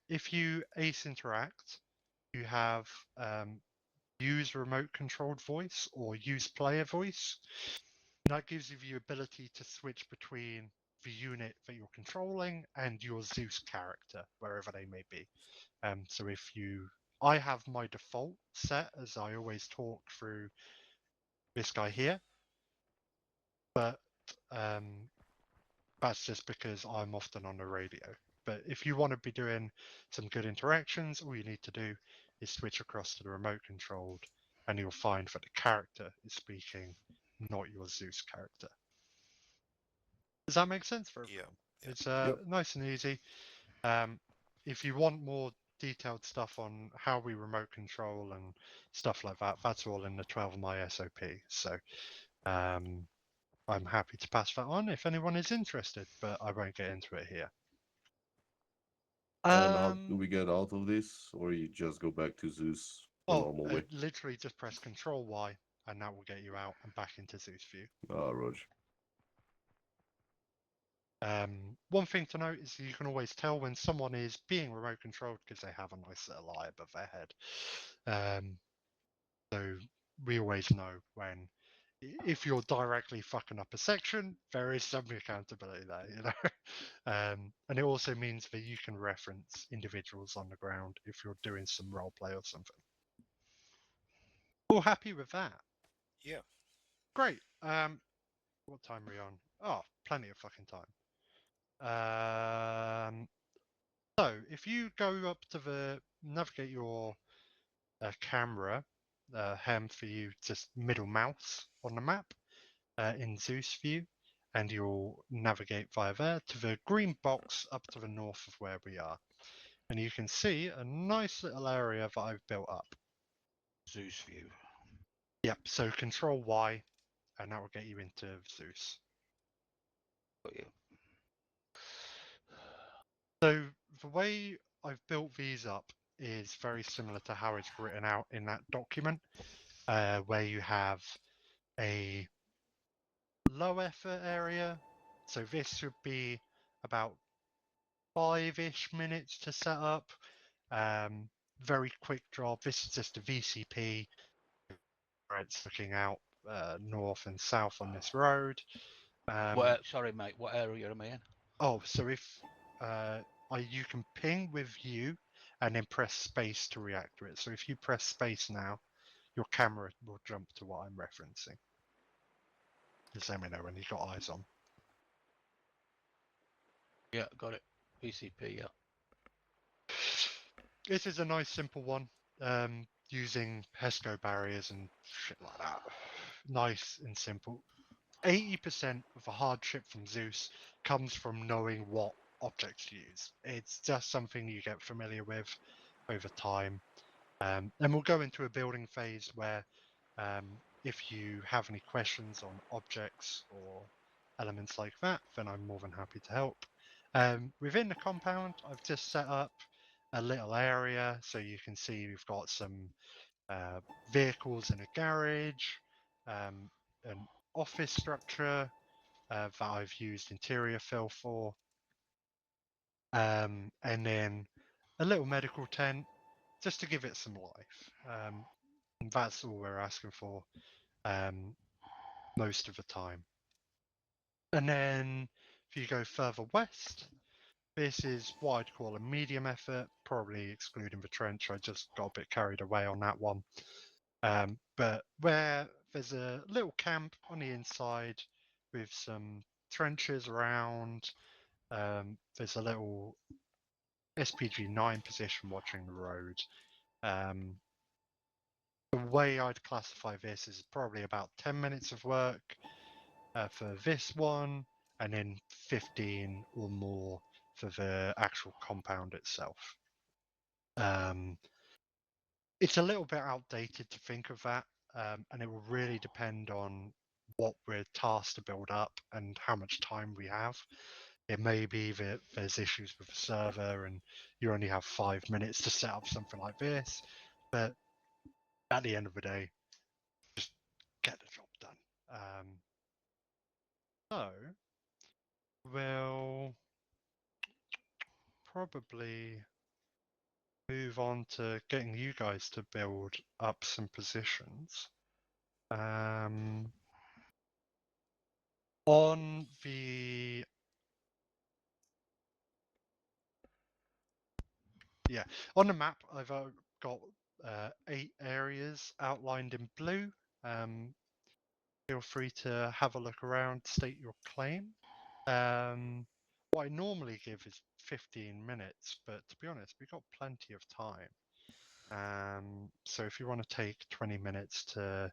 if you ace interact, you have use remote controlled voice or use player voice. And that gives you the ability to switch between the unit that you're controlling and your Zeus character, wherever they may be. So I have my default set as I always talk through this guy here, but that's just because I'm often on the radio. But if you want to be doing some good interactions, all you need to do is switch across to the remote controlled and you'll find that the character is speaking, not your Zeus character. Does that make sense for everyone? Yeah. It's Yep. nice and easy. If you want more detailed stuff on how we remote control and stuff like that, that's all in the 12 SOP. So I'm happy to pass that on if anyone is interested, but I won't get into it here. And how do we get out of this, or you just go back to Zeus the normal way? Literally just press Control Y, and that will get you out and back into Zeus view. Ah, Roger. One thing to note is you can always tell when someone is being remote controlled because they have a nice little eye above their head. So we always know when, if you're directly fucking up a section, there is some accountability there, you know. And it also means that you can reference individuals on the ground if you're doing some role play or something. All happy with that? Yeah. Great. What time are we on? Oh, plenty of fucking time. So if you go up to the navigate your camera, hem for you, just middle mouse on the map in Zeus view, and you'll navigate via there to the green box up to the north of where we are. And you can see a nice little area that I've built up. Zeus view. Yep, so Control Y, and that will get you into Zeus. Got you. So the way I've built these up is very similar to how it's written out in that document, where you have a low effort area. So this should be about 5-ish minutes to set up. Very quick job. This is just a VCP. Where it's looking out north and south on this road. Sorry, mate. What area am I in? Oh, so if you can ping with you and then press space to react to it. So if you press space now, your camera will jump to what I'm referencing. Just let me know when you've got eyes on. Yeah, got it. PCP. Yeah. This is a nice simple one, using PESCO barriers and shit like that. Nice and simple. 80% of the hardship from Zeus comes from knowing what objects to use. It's just something you get familiar with over time. And we'll go into a building phase where if you have any questions on objects or elements like that, then I'm more than happy to help. Within the compound, I've just set up a little area so you can see we've got some vehicles in a garage, an office structure that I've used interior fill for, and then a little medical tent just to give it some life. And that's all we're asking for most of the time. And then if you go further west, this is what I'd call a medium effort, probably excluding the trench. I just got a bit carried away on that one. But where there's a little camp on the inside with some trenches around, there's a little SPG-9 position watching the road. The way I'd classify this is probably about 10 minutes of work for this one, and then 15 or more for the actual compound itself. It's a little bit outdated to think of that, and it will really depend on what we're tasked to build up and how much time we have. It may be that there's issues with the server and you only have 5 minutes to set up something like this, but at the end of the day, just get the job done. So we'll probably move on to getting you guys to build up some positions. On the on the map, I've got 8 areas outlined in blue. Feel free to have a look around, state your claim. What I normally give is 15 minutes, but to be honest, we've got plenty of time. So if you want to take 20 minutes to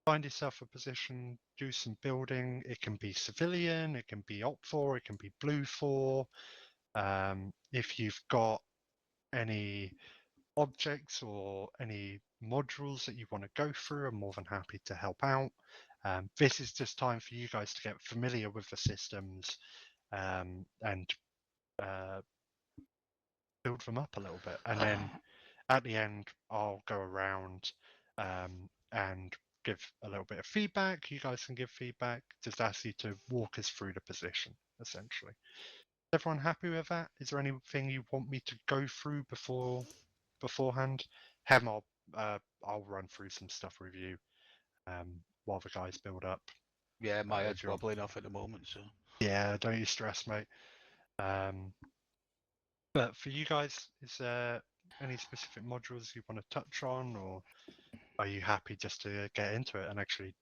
find yourself a position, do some building, it can be civilian, it can be op 4, it can be blue 4. If you've got any objects or any modules that you want to go through, I'm more than happy to help out. This is just time for you guys to get familiar with the systems and build them up a little bit. And then at the end, I'll go around and give a little bit of feedback. You guys can give feedback. Just ask you to walk us through the position, essentially. Is everyone happy with that? Is there anything you want me to go through beforehand? Hem, I'll run through some stuff with you while the guys build up. Yeah, my if head's you're- wobbling off at the moment, so. Yeah, don't you stress, mate. But for you guys, is there any specific modules you want to touch on, or are you happy just to get into it and actually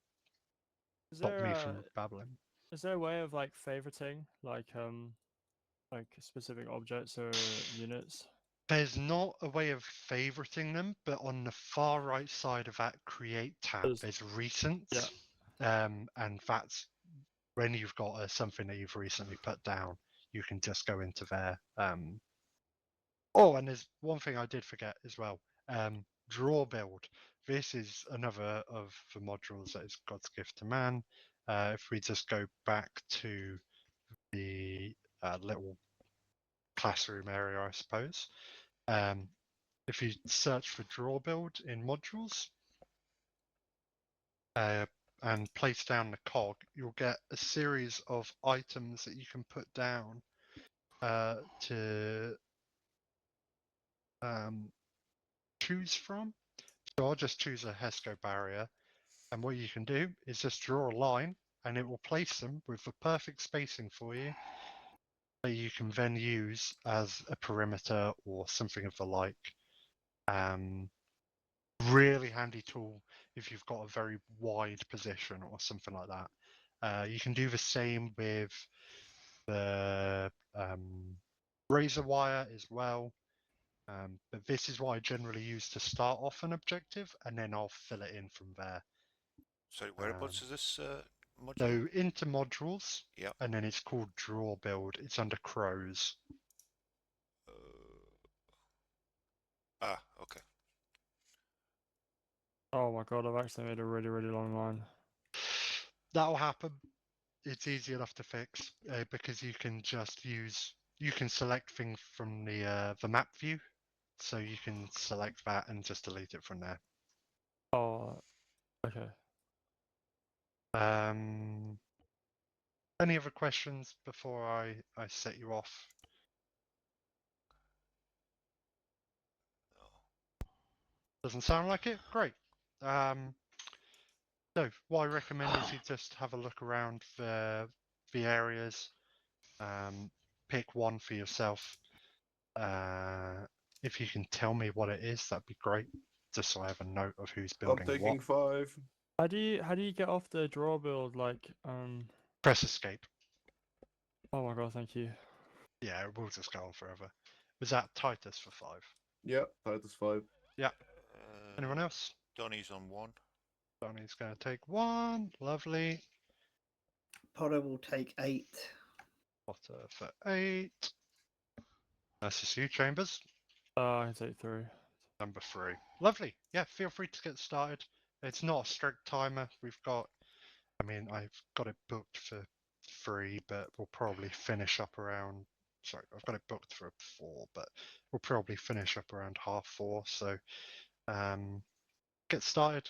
Is stop there me a from babbling? is there a way of like favoriting like specific objects or units? There's not a way of favoriting them, but on the far right side of that create tab, there's recent. And that's when you've got something that you've recently put down, you can just go into there. Oh, and there's one thing I did forget as well. Draw build. This is another of the modules that is God's gift to man. If we just go back to the little classroom area, I suppose. If you search for draw build in modules and place down the cog, you'll get a series of items that you can put down to choose from. So I'll just choose a HESCO barrier, and what you can do is just draw a line, and it will place them with the perfect spacing for you that you can then use as a perimeter or something of the like. Really handy tool if you've got a very wide position or something like that. You can do the same with the razor wire as well. But this is what I generally use to start off an objective, and then I'll fill it in from there. Sorry, whereabouts is this module? So into modules, Yeah. and then it's called draw build. It's under crows. Okay. Oh my god, I've actually made a really, really long line. That'll happen. It's easy enough to fix because you can select things from the map view, so you can select that and just delete it from there. Oh, okay. Any other questions before I set you off? No. Doesn't sound like it? Great. So what I recommend is you just have a look around the areas, pick one for yourself. If you can tell me what it is, that'd be great, just so I have a note of who's I'm building taking what. 5. How do you get off the draw build Press escape. Oh my god, thank you. Yeah, we'll just go on forever. Was that Titus for 5? Yeah, Titus 5. Yeah. Anyone else? Donnie's on 1. Donnie's going to take 1. Lovely. Potter will take 8. Potter for 8. Nice to see you, Chambers. I can take 3. Number 3. Lovely. Yeah, feel free to get started. It's not a strict timer. I've got it booked for 3, but we'll probably finish up around. Sorry, I've got it booked for 4, but we'll probably finish up around 4:30. So, get started.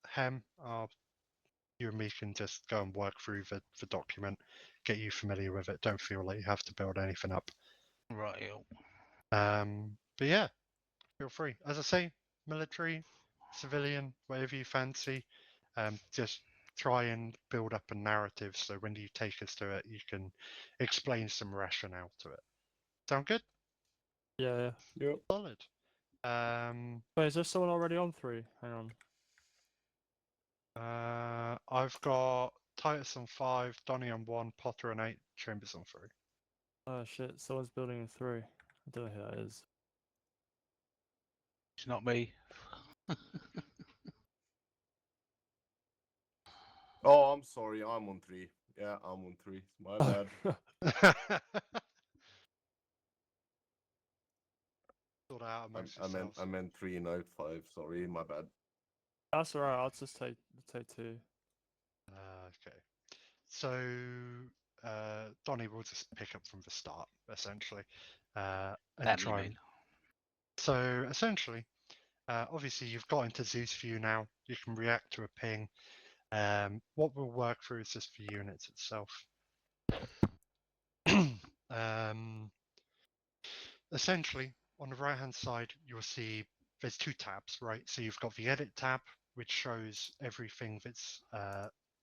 Hem, you and me can just go and work through the document, get you familiar with it. Don't feel like you have to build anything up. Right. But yeah, feel free. As I say, military, civilian, whatever you fancy. Just try and build up a narrative so when you take us to it, you can explain some rationale to it. Sound good? Yeah. Yep. Solid. Wait, is there someone already on 3? Hang on. I've got Titus on 5, Donnie on 1, Potter on 8, Chambers on 3. Oh shit, someone's building in 3. I don't know who that is. It's not me. Oh, I'm sorry. I'm on 3. Yeah, I'm on 3. My bad. Sort it out amongst yourselves. I meant 3, not 5. Sorry, my bad. That's alright. I'll just take 2. Okay. So, Donnie will just pick up from the start, essentially, and That you try. mean? So, essentially, obviously, you've got into Zeus view now. You can react to a ping. What we'll work through is just the units itself. Essentially, on the right-hand side, you'll see there's 2 tabs, right? So you've got the Edit tab, which shows everything that's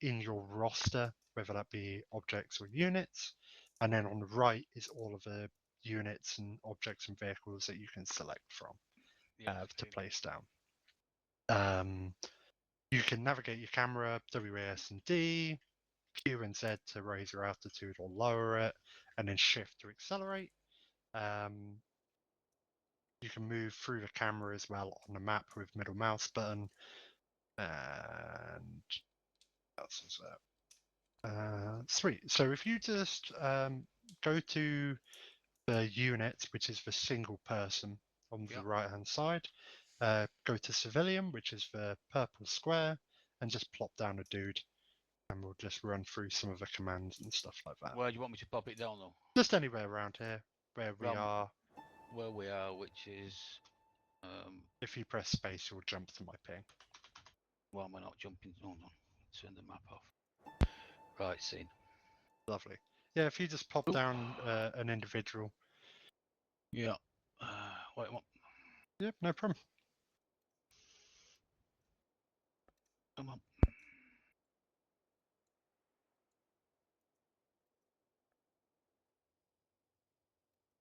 in your roster, whether that be objects or units. And then on the right is all of the units and objects and vehicles that you can select from to place down. You can navigate your camera, WAS and D, Q and Z to raise your altitude or lower it, and then Shift to accelerate. You can move through the camera as well on the map with middle mouse button. And what else is there? Sweet. So if you just go to the unit, which is the single person on the right-hand side, go to civilian, which is the purple square, and just plop down a dude. And we'll just run through some of the commands and stuff like that. Where do you want me to pop it down though? Just anywhere around here where we are. Where we are, which is If you press space, you'll jump to my ping. well, we're not jumping. Hold on, turn the map off. Right, scene. Lovely. Yeah, if you just pop down an individual. Yeah. Wait, what? Yep, no problem. Come on.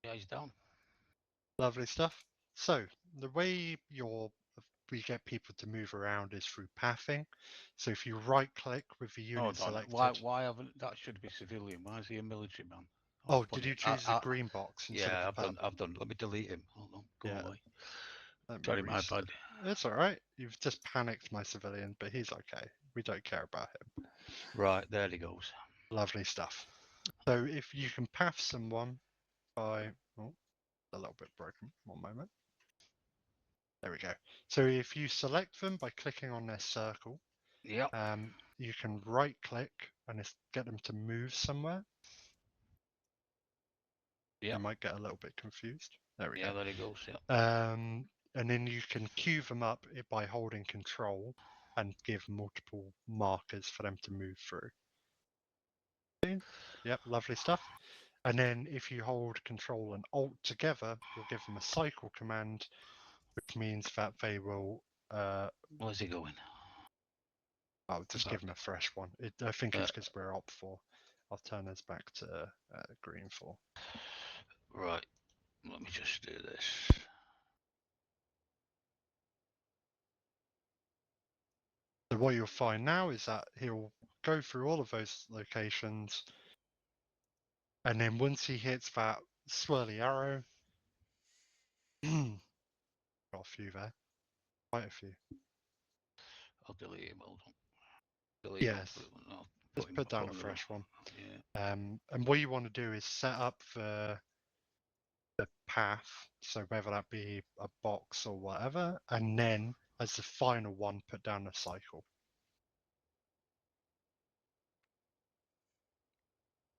Yeah, he's down. Lovely stuff. So the way we get people to move around is through pathing. So if you right click with the unit selected. Why haven't that should be civilian? Why is he a military man? Oh, did you choose the green box instead of the purple? I've done. Let me delete him. Hold on. Go away. Let me Sorry, my bad. It's all right. You've just panicked my civilian, but he's okay. We don't care about him. Right, there he goes. Lovely stuff. So if you can path someone by, oh, a little bit broken. One moment. There we go. So if you select them by clicking on their circle, you can right click and get them to move somewhere. Yeah. You might get a little bit confused. There we go. Yeah, there he goes. Yeah. And then you can queue them up by holding control and give multiple markers for them to move through. Yep, lovely stuff. And then if you hold control and alt together, you'll give them a cycle command, which means that they will. Where's he going? I'll just give them a fresh one. I think it's because we're op 4. I'll turn this back to green 4. Right. Let me just do this. So what you'll find now is that he'll go through all of those locations, and then once he hits that swirly arrow, got a few there, quite a few. I'll delete him. Hold on. Delete yes, just put down a fresh one. Yeah. And what you want to do is set up the path, so whether that be a box or whatever, and then as the final one, put down a cycle.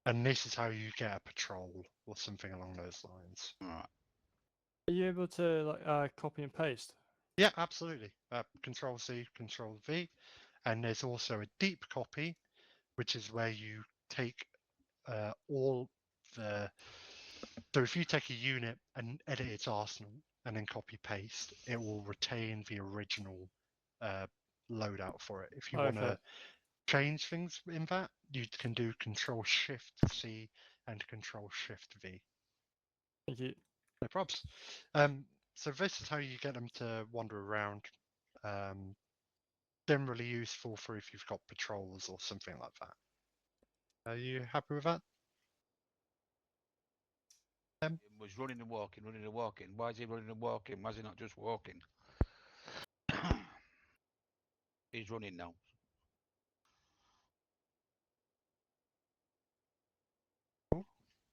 And this is how you get a patrol or something along those lines. Right. Are you able to like copy and paste? Yeah, absolutely. Control C, Control V, and there's also a deep copy, which is where you take all the. So if you take a unit and edit its arsenal and then copy paste, it will retain the original loadout for it. If you want to change things in that, you can do Control Shift C and Control Shift V. Thank you. No probs. So this is how you get them to wander around. Generally useful for if you've got patrols or something like that. Are you happy with that? Was running and walking, running and walking. Why is he running and walking? Why is he not just walking? He's running now.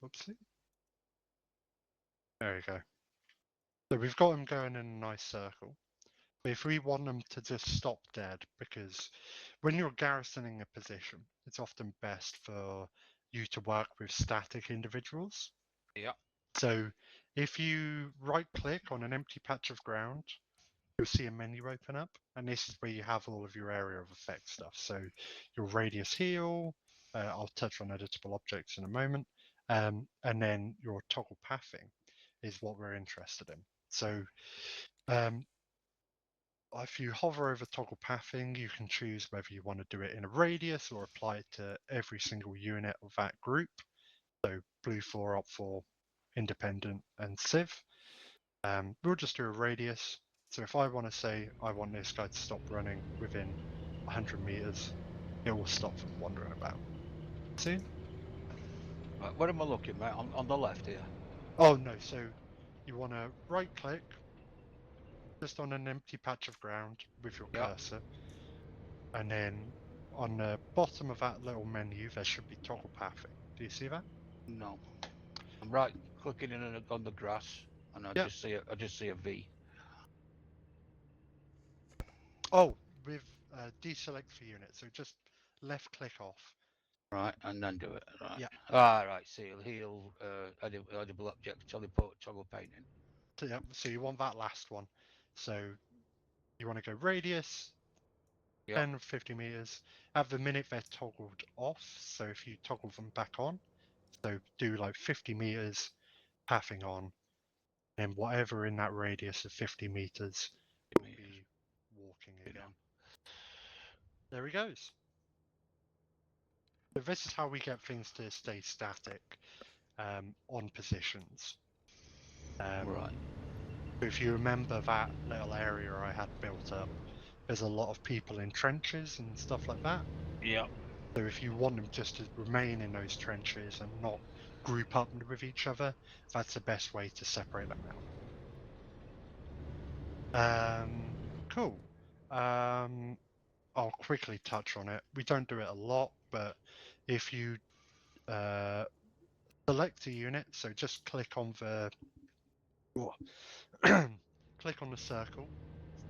Oopsie. There we go. So we've got him going in a nice circle. But if we want them to just stop dead, because when you're garrisoning a position, it's often best for you to work with static individuals. Yeah. So if you right click on an empty patch of ground, you'll see a menu open up, and this is where you have all of your area of effect stuff. So your radius heal, I'll touch on editable objects in a moment, and then your toggle pathing is what we're interested in. So if you hover over toggle pathing, you can choose whether you want to do it in a radius or apply it to every single unit of that group. So blue 4, op 4, independent, and civ. We'll just do a radius. So if I want to say I want this guy to stop running within 100 meters, it will stop from wandering about. See? Right, where am I looking, mate? On the left here. Oh no, so you want to right click just on an empty patch of ground with your Yeah. cursor, and then on the bottom of that little menu there should be toggle pathing. Do you see that? No. I'm right clicking in on the grass, and I Yep. just see a V. Oh, with deselect for unit, so just left click off. Right, and then do it. Right. Yeah. Ah, right. Seal, heal, edible object, teleport, toggle painting. So, yeah, so you want that last one. So you want to go radius, Yeah. 10 50 meters. At the minute they're toggled off, so if you toggle them back on, so do like 50 meters, pathing on, and whatever in that radius of 50 meters will be walking again. There he goes. So this is how we get things to stay static on positions. Right. If you remember that little area I had built up, there's a lot of people in trenches and stuff like that. Yeah. So if you want them just to remain in those trenches and not group up with each other, that's the best way to separate them out. Cool. I'll quickly touch on it. We don't do it a lot, but if you select a unit, so just click on the click on the circle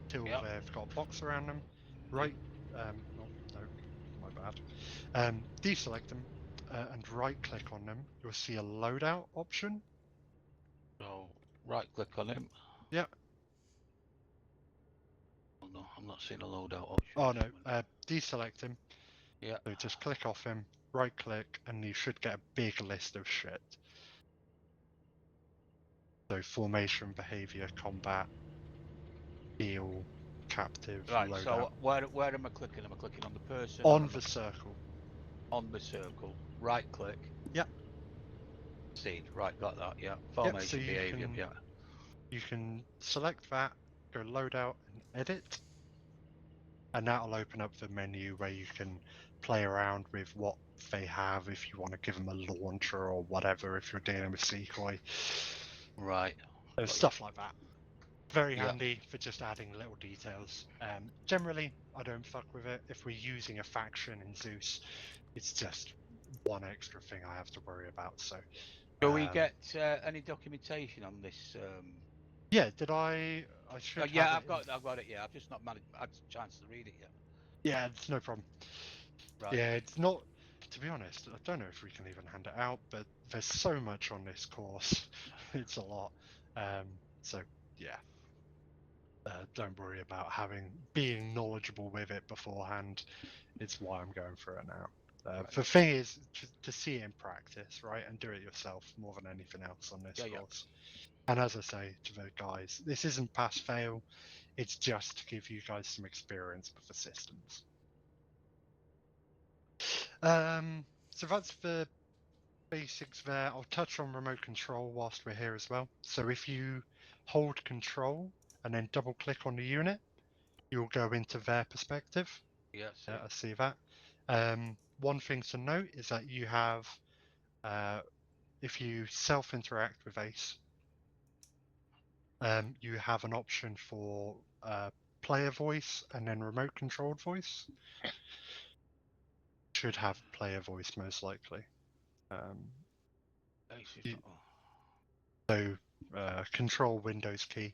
till they've got a box around them. Right, no, my bad. Deselect them and right click on them. You'll see a loadout option. So right click on him. Yeah. Oh, no, I'm not seeing a loadout option. Oh no, deselect him. Yeah. So just click off him, right click, and you should get a big list of shit. So formation, behavior, combat, heal, captive, Right. loadout. So where am I clicking? Am I clicking on the person? On the circle. On the circle. Right click. Yeah. Seed. Right, got that. Yeah. Formation, so behavior. Yeah. you can select that, go loadout and edit, and that'll open up the menu where you can play around with what they have if you want to give them a launcher or whatever if you're dealing with Sequoia. Right. Stuff like that. Very handy for just adding little details. Generally, I don't fuck with it. If we're using a faction in Zeus, it's just one extra thing I have to worry about. So, do we get any documentation on this? Yeah, did I should. Yeah, have I've got it. Yeah, I've just not had a chance to read it yet. Yeah, it's no problem. Right. Yeah, it's not. To be honest, I don't know if we can even hand it out, but there's so much on this course. It's a lot. So yeah. Don't worry about being knowledgeable with it beforehand. It's why I'm going through it now. Right. The thing is to see it in practice, right, and do it yourself more than anything else on this course. And as I say to the guys, this isn't pass fail. It's just to give you guys some experience with the systems. So that's the basics there. I'll touch on remote control whilst we're here as well. So if you hold control and then double click on the unit, you'll go into their perspective. Yeah, I see that. One thing to note is that you have, if you self-interact with Ace, you have an option for player voice and then remote controlled voice. Should have player voice most likely. You- So control Windows key.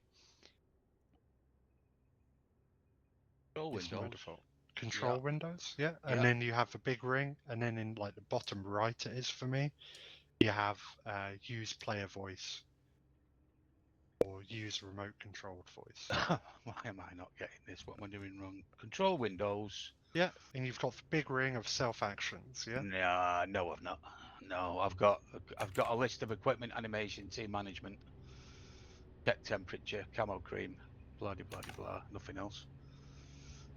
Control is my Windows. default. Control Yeah. Windows, yeah. And Yeah. then you have a big ring, and then in like the bottom right it is for me, you have use player voice or use remote controlled voice. Why am I not getting this? What am I doing wrong? Control Windows. Yeah, and you've got the big ring of self actions, yeah. Nah, no, I've not. No, I've got a list of equipment, animation, team management, check temperature, camo cream, blah blah blah blah. Nothing else.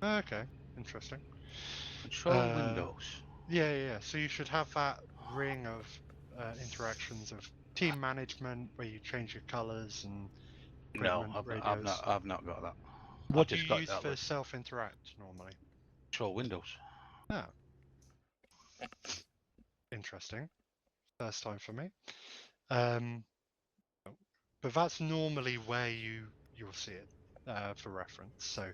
Okay, interesting. Control Windows. Yeah. So you should have that ring of interactions of team management where you change your colors and No, equipment, I've radios. not got that. What I've do just you got use that for list. self interact normally? Control Windows. Oh, interesting. First time for me. But that's normally where you'll see it for reference. So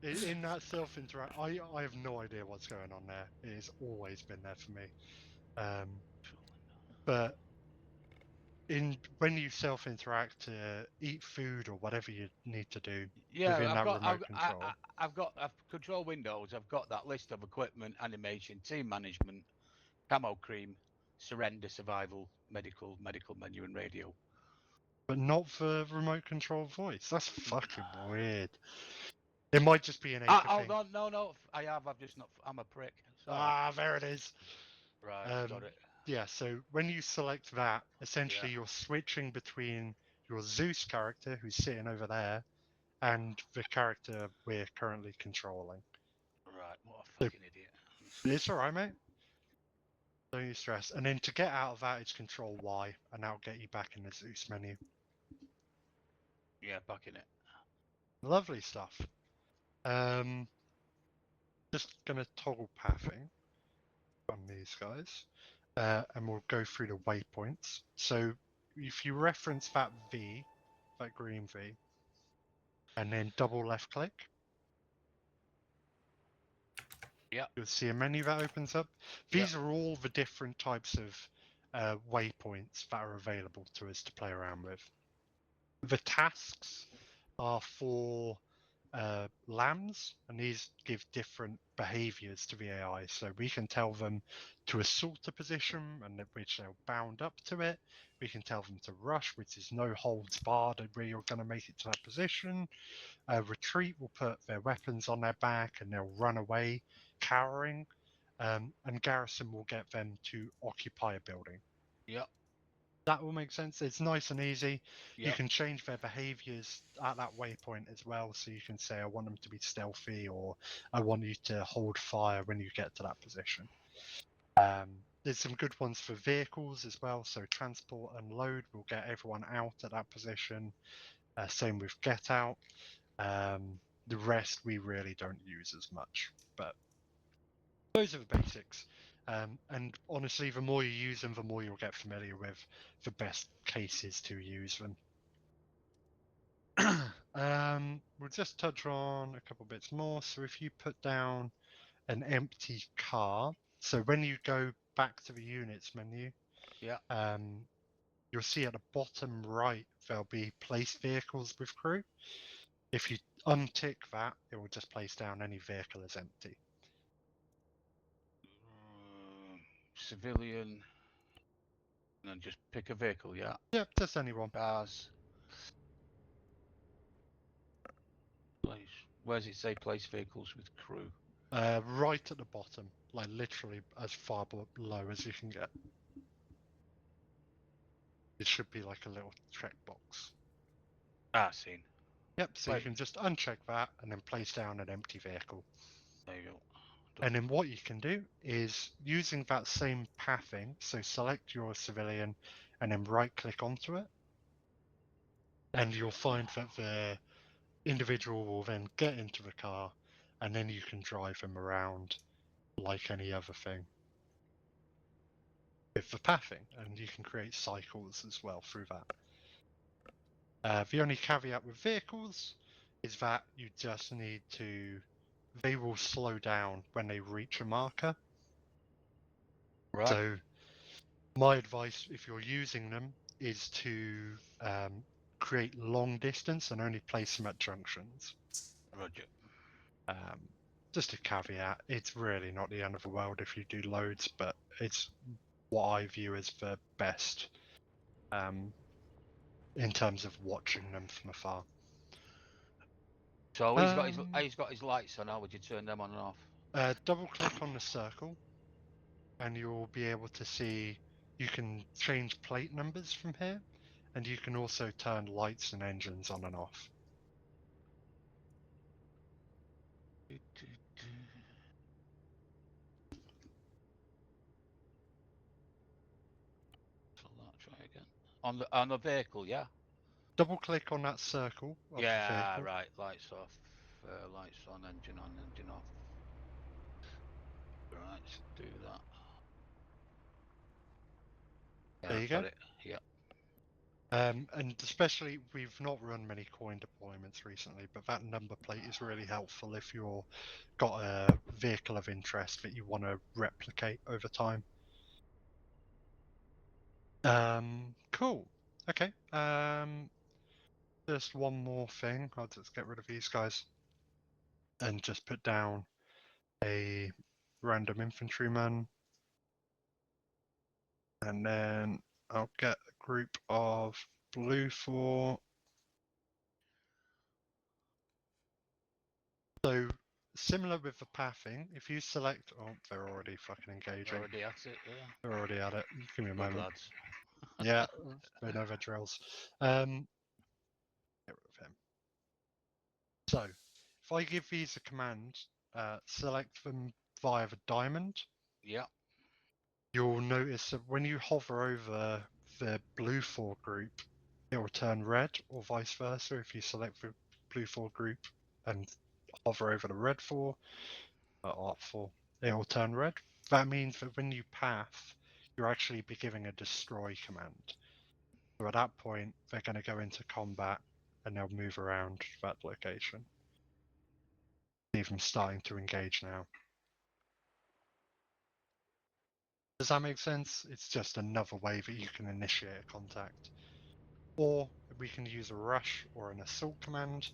in that self interact, I have no idea what's going on there. It has always been there for me. But when you self interact to eat food or whatever you need to do within that remote control. I've Control Windows. I've got that list of equipment, animation, team management, camo cream, surrender, survival, medical menu, and radio. But not for remote control voice. That's fucking weird. It might just be an API thing. No. I have. I've just not. I'm a prick. Sorry. Ah, there it is. Right, got it. Yeah, so when you select that, essentially you're switching between your Zeus character, who's sitting over there, and the character we're currently controlling. Right, what a fucking idiot. It's alright, mate. Don't you stress. And then to get out of that, it's Control Y, and that'll get you back in the Zeus menu. Yeah, back in it. Lovely stuff. Just gonna toggle pathing on these guys, and we'll go through the waypoints. So if you reference that V, that green V, and then double left click, you'll see a menu that opens up. These are all the different types of waypoints that are available to us to play around with. The tasks are for lambs, and these give different behaviors to the AI. So we can tell them to assault a position, and which they'll bound up to it. We can tell them to rush, which is no holds barred, where you're going to make it to that position. Retreat will put their weapons on their back, and they'll run away, cowering. And garrison will get them to occupy a building. Yep. That will make sense. It's nice and easy. Yep. You can change their behaviors at that waypoint as well. So you can say, I want them to be stealthy, or I want you to hold fire when you get to that position. There's some good ones for vehicles as well. So transport and load will get everyone out at that position. Same with get out. The rest we really don't use as much, but those are the basics. And honestly, the more you use them, the more you'll get familiar with the best cases to use them. We'll just touch on a couple bits more. So if you put down an empty car, so when you go back to the units menu, you'll see at the bottom right there'll be place vehicles with crew. If you untick that, it will just place down any vehicle as empty. Civilian, and then just pick a vehicle. Yeah. Yep, just anyone. Cars. Place. Where's it say place vehicles with crew? Right at the bottom, like literally as far below as you can get. It should be like a little checkbox. Seen. Yep, so you can just uncheck that and then place down an empty vehicle. There you go. And then what you can do is using that same pathing, so select your civilian and then right click onto it. And you'll find that the individual will then get into the car, and then you can drive them around like any other thing with the pathing, and you can create cycles as well through that. The only caveat with vehicles is that you just need to. They will slow down when they reach a marker. Right. So, my advice, if you're using them, is to create long distance and only place them at junctions. Roger. Just a caveat, it's really not the end of the world if you do loads, but it's what I view as the best in terms of watching them from afar. So he's got his lights on. How would you turn them on and off? Double click on the circle and you'll be able to see you can change plate numbers from here, and you can also turn lights and engines on and off. Try again. On the vehicle, yeah. Double click on that circle of the Yeah, vehicle. right. Lights off. Lights on. Engine off. Right. Let's do that. Yeah, There you got go. it. Yeah. And especially, we've not run many coin deployments recently, but that number plate is really helpful if you've got a vehicle of interest that you want to replicate over time. Cool. Okay. Just one more thing. I'll just get rid of these guys and just put down a random infantryman. And then I'll get a group of blue 4. So similar with the pathing, if you select, oh, they're already fucking engaging. Already at it. Yeah. They're already at it. Give me a Good moment. lads. Yeah, they know their drills. Get rid of him. So if I give these a command, select them via the diamond. Yeah. You'll notice that when you hover over the blue 4 group, it will turn red, or vice versa. If you select the blue 4 group and hover over the red 4, or 4, it will turn red. That means that when you path, you're actually be giving a destroy command. So at that point, they're going to go into combat and they'll move around that location. See them starting to engage now. Does that make sense? It's just another way that you can initiate a contact. Or we can use a rush or an assault command,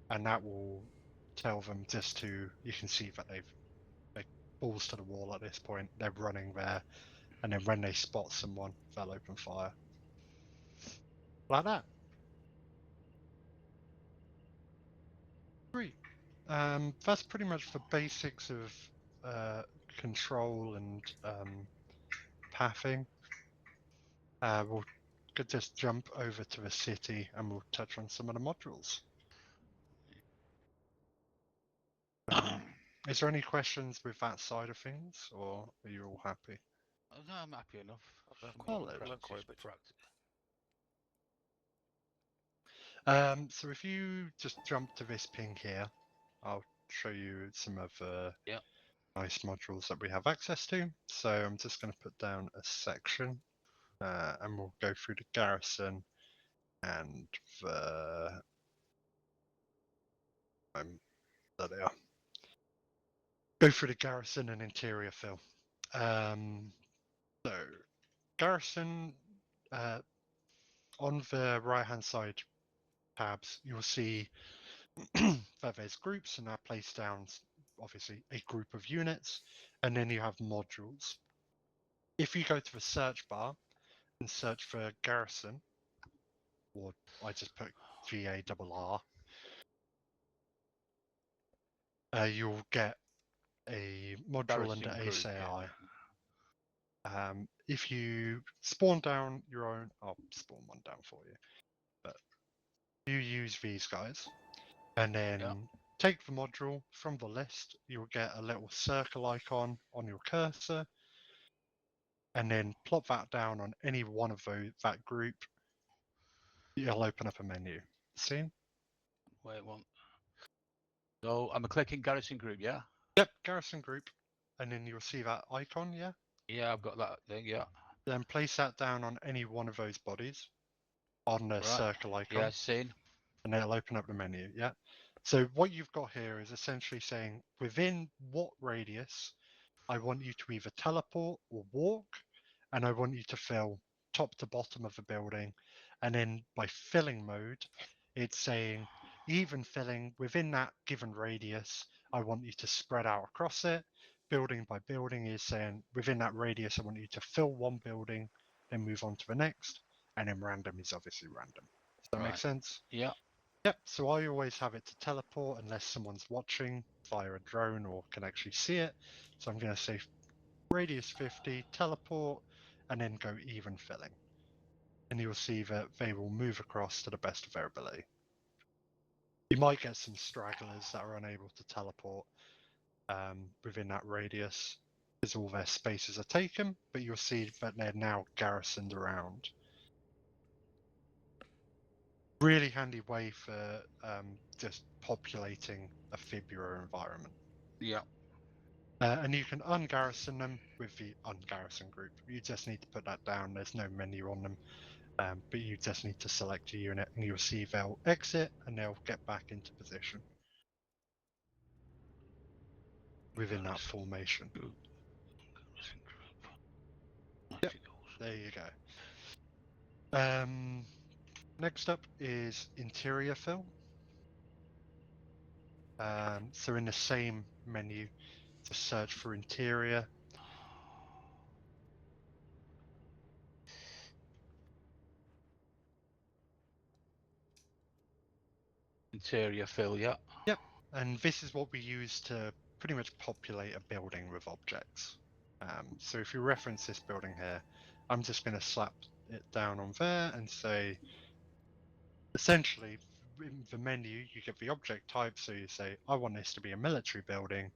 and that will tell them just to, you can see that they've balls to the wall at this point. They're running there, and then when they spot someone, they'll open fire. Like that. Great. That's pretty much the basics of control and pathing. We'll could just jump over to the city and we'll touch on some of the modules. Is there any questions with that side of things, or are you all happy? No, I'm happy enough. Solid. Practice. So if you just jump to this ping here, I'll show you some of the nice modules that we have access to. So I'm just going to put down a section, and we'll go through the garrison and the. There they are. Go through the garrison and interior fill. So garrison, on the right hand side tabs, you'll see that there's groups, and that places down obviously a group of units, and then you have modules. If you go to the search bar and search for garrison, or I just put GARR, you'll get a module under Ace AI. If you spawn down your own, I'll spawn one down for you, but you use these guys and then take the module from the list. You'll get a little circle icon on your cursor, and then plop that down on any one of that group. It'll open up a menu. See? Wait one. So I'm clicking garrison group, yeah? Yep, garrison group, and then you'll see that icon, yeah? Yeah, I've got that thing, yeah. Then place that down on any one of those bodies. on the Right. circle icon. Yeah, seen. And it'll open up the menu. Yeah. So what you've got here is essentially saying within what radius I want you to either teleport or walk, and I want you to fill top to bottom of the building. And then by filling mode, it's saying even filling within that given radius, I want you to spread out across it. Building by building is saying within that radius, I want you to fill one building, then move on to the next. And then random is obviously random. Does that make Right. sense? Yeah. Yep, so I always have it to teleport unless someone's watching via a drone or can actually see it. So I'm going to say radius 50, teleport, and then go even filling. And you'll see that they will move across to the best of their ability. You might get some stragglers that are unable to teleport within that radius because all their spaces are taken, but you'll see that they're now garrisoned around. Really handy way for just populating a Fibula environment. Yeah. And you can ungarrison them with the ungarrison group. You just need to put that down. There's no menu on them, but you just need to select your unit, and you'll see they'll exit and they'll get back into position within that formation. Yep. There you go. Next up is interior fill. So in the same menu, to search for interior. Interior fill, yeah. Yep, and this is what we use to pretty much populate a building with objects. So if you reference this building here, I'm just going to slap it down on there and say, essentially, in the menu, you get the object type. So you say, I want this to be a military building,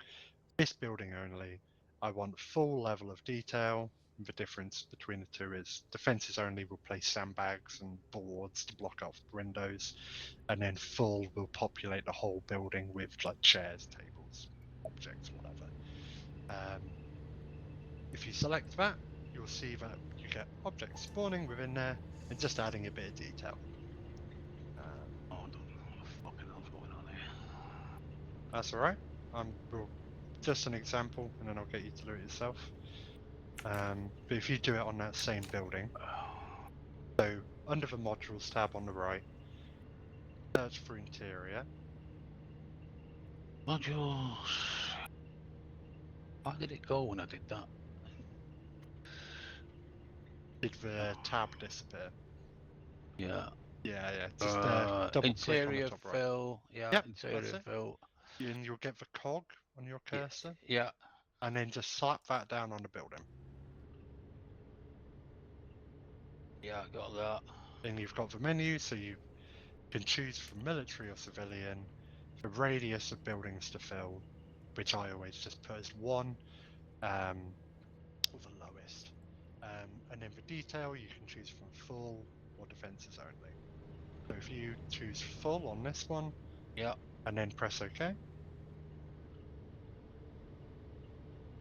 this building only. I want full level of detail. The difference between the two is defenses only will place sandbags and boards to block off windows, and then full will populate the whole building with like chairs, tables, objects, whatever. If you select that, you'll see that you get objects spawning within there and just adding a bit of detail. Oh, what the fucking hell's going on here? That's all right. We'll just an example, and then I'll get you to do it yourself. But if you do it on that same building, so under the modules tab on the right, search for interior. Modules. Why did it go when I did that? Did the tab disappear? Yeah. Yeah. Just double click on the interior top right. fill. Yeah. Yep, interior that's it. fill. And you'll get the cog on your cursor, Yeah. and then just slap that down on the building. Yeah, I got that. Then you've got the menu, so you can choose from military or civilian, the radius of buildings to fill, which I always just put as 1, or the lowest. And then for detail, you can choose from full or defenses only. So if you choose full on this one, Yeah. and then press OK.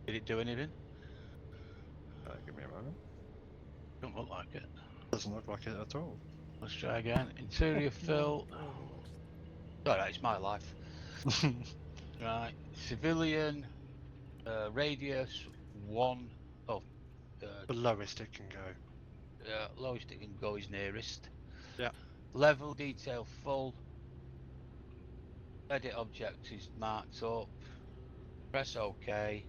Did it do anything? Give me a moment. Don't look like it. Doesn't look like it at all. Let's try again. Interior fill. Alright, it's my life. Right. Civilian. Radius 1. Oh. The lowest it can go. Lowest it can go is nearest. Yeah. Level detail full. Edit object is marked up. Press OK.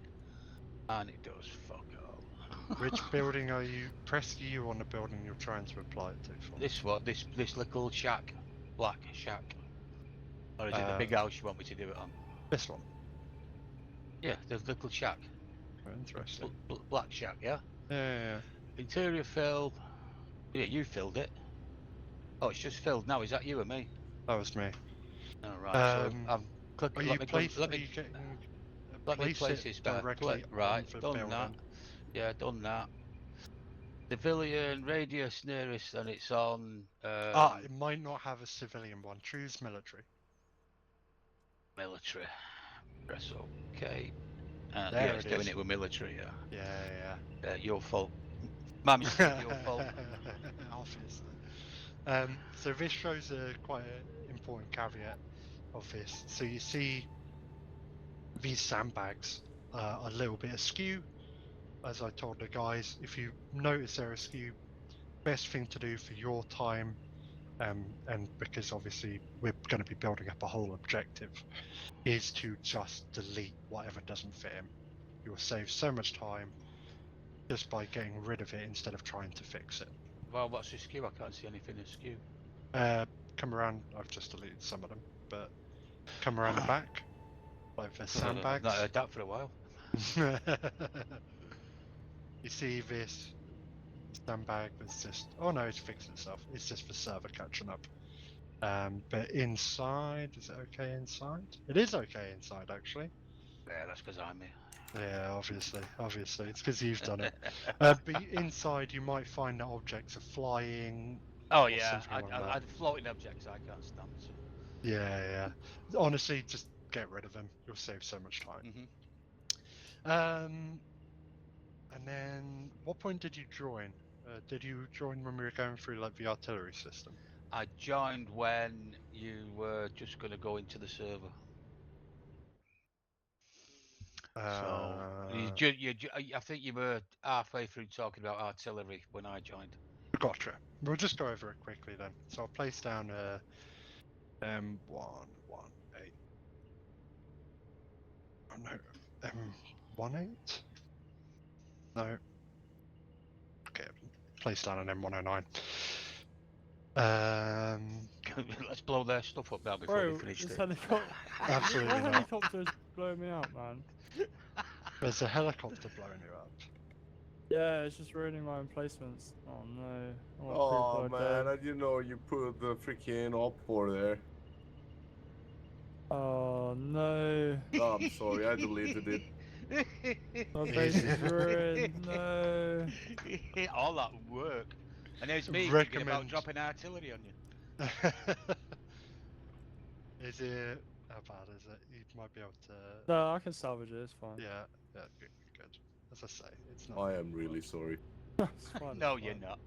And it does fuck all. Which building are you? Press U on the building you're trying to apply it to. For. This one, this little shack, black shack, or is it the big house you want me to do it on? This one. Yeah, the little shack. Oh, interesting. Black shack, yeah. Yeah. Interior fill. Yeah, you filled it. Oh, it's just filled now. Is that you or me? That was me. Oh, right. So I'm clicking. Are you place this it directly right, on the done building? that. Yeah, done that. Civilian radius nearest, and it's on. It might not have a civilian one. Choose military. Military. Press OK. There yeah, it's it doing is. it with military. Yeah. Your fault. My mistake. Your fault. Obviously. So this shows quite an important caveat of this. So you see these sandbags are a little bit askew. As I told the guys, if you notice they're askew, best thing to do for your time, and because obviously we're going to be building up a whole objective, is to just delete whatever doesn't fit him. You'll save so much time just by getting rid of it instead of trying to fix it. Well, what's askew? I can't see anything askew. Come around, I've just deleted some of them, but come around the back, like the I've sandbags. not heard that for a while. You see this sandbag that's just, oh no, it's fixed itself. It's just the server catching up. But inside, is it okay inside? It is okay inside, actually. Yeah, that's because I'm here. Yeah, obviously, it's because you've done it. But inside, you might find that objects are flying. Oh or yeah, something like that. I floating objects I can't stand. So. Yeah. Honestly, just get rid of them. You'll save so much time. Mhm. And then, what point did you join? Did you join when we were going through like the artillery system? I joined when you were just going to go into the server. So I think you were halfway through talking about artillery when I joined. Gotcha. We'll just go over it quickly then. So I'll place down M118. Oh no, M18? No. Okay, place down an M109. Let's blow their stuff up now before Bro, they finish this it. helicopter. Absolutely What not. helicopter is blowing me out, man? There's a helicopter blowing you up. Yeah, it's just ruining my emplacements. Oh no. All my Oh people are man, dead. I didn't know you put the freaking opfor there. Oh no. Oh, I'm sorry, I deleted it. My Is base is it- ruined. No. All that work. And there's me thinking about Recommend- dropping artillery on you. Is it, how bad is it? You might be able to. No, I can salvage it. It's fine. Yeah, good. As I say, it's not. I am really sorry. It's fine. No, it's you're fine. not.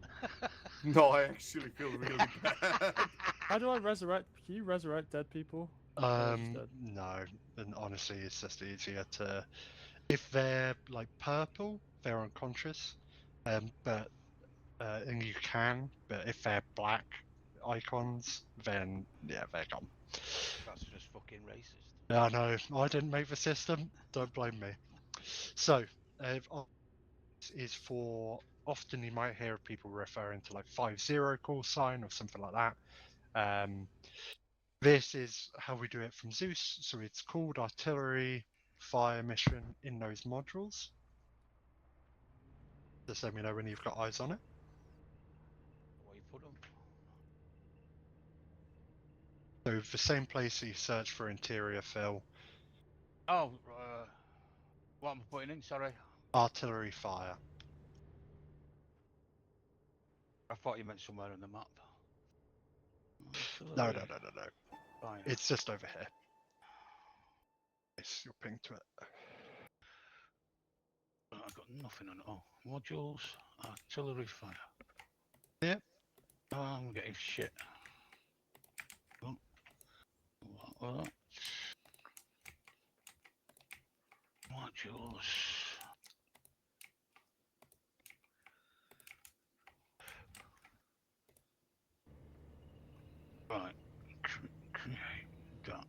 No, I actually feel really bad. How do I resurrect? Can you resurrect dead people? Oh, it's dead. No, and honestly, it's just easier to. If they're like purple, they're unconscious. But and you can, but if they're black icons, then yeah, they're gone. That's just fucking racist. I know. I didn't make the system. Don't blame me. So, is for often you might hear people referring to like 5-0 call sign or something like that. This is how we do it from Zeus. So it's called artillery fire mission in those modules. Just let me know when you've got eyes on it. Where you put them? So the same place that you search for interior fill, Oh, what am I putting in? Sorry. artillery fire. I thought you meant somewhere on the map. No. Artillery fire. It's just over here. Yes, you'll ping to it. I've got nothing on it. Oh, modules, artillery fire. Yep. Oh, I'm getting shit. Oh, what? Modules. Right. Create that.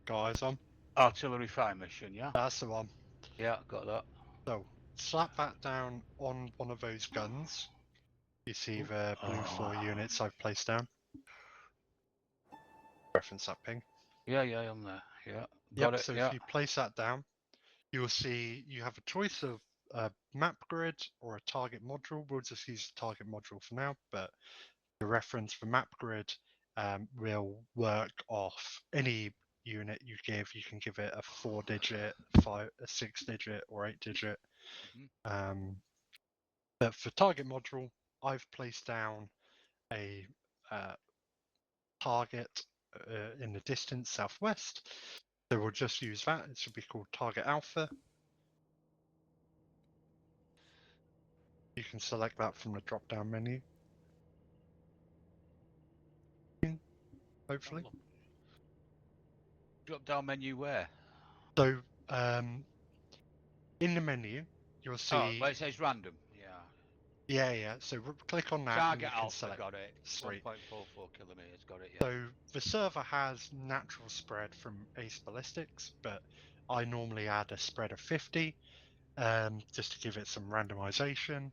Got eyes on? Artillery fire mission, yeah? That's the one. Yeah, got that. So slap that down on one of those guns. You see the blue 4 units I've placed down. Reference that ping. Yeah, I'm there. Yeah, Yep, got it. so Yeah. if you place that down, you'll see you have a choice of a map grid or a target module. We'll just use the target module for now, but the reference for map grid will work off any unit you give. You can give it a 4-digit, a 6-digit, or 8-digit. But for target module, I've placed down a target in the distance southwest. So we'll just use that. It should be called target alpha. You can select that from the drop-down menu. Hopefully. Drop down menu where? So, in the menu, you'll see. Oh, where it says random. Yeah. Yeah. So click on that and Target you can alpha, select. got it. Sweet. 1.44 kilometers, got it. Yeah. So the server has natural spread from ace ballistics, but I normally add a spread of 50, just to give it some randomization.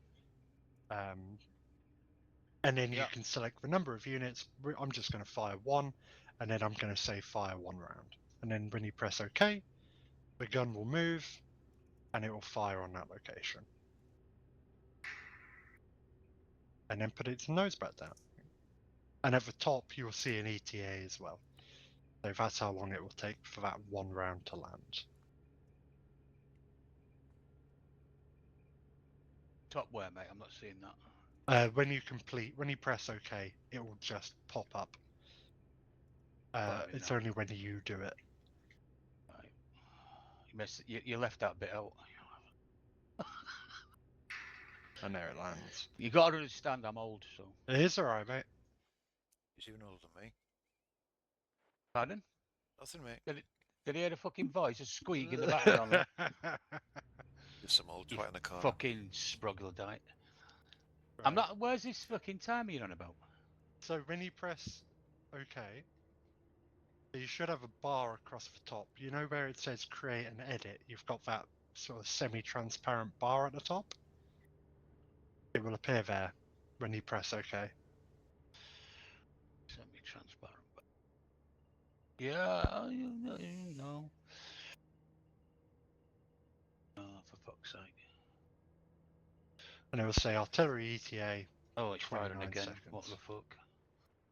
And then you Yeah. can select the number of units. I'm just going to fire 1, and then I'm going to say fire 1 round. And then when you press OK, the gun will move, and it will fire on that location. And then put its nose back down. And at the top, you'll see an ETA as well. So that's how long it will take for that 1 round to land. Top where, mate? I'm not seeing that. When you press OK, it will just pop up. It's only when you do it. Right. You left that bit out. And there it lands. You got to understand I'm old, so. It is alright, mate. He's even older than me. Pardon? Nothing, mate. Did you hear the fucking voice? A squeak in the background. Just some old You twat in the corner. fucking sproglodyte. I'm not. Where's this fucking timer you're on about? So when you press OK, you should have a bar across the top. You know where it says create and edit? You've got that sort of semi-transparent bar at the top. It will appear there when you press OK. Semi-transparent. Yeah, you know. Oh, for fuck's sake. And it will say artillery ETA. Oh, it's firing 29 again. seconds. What the fuck?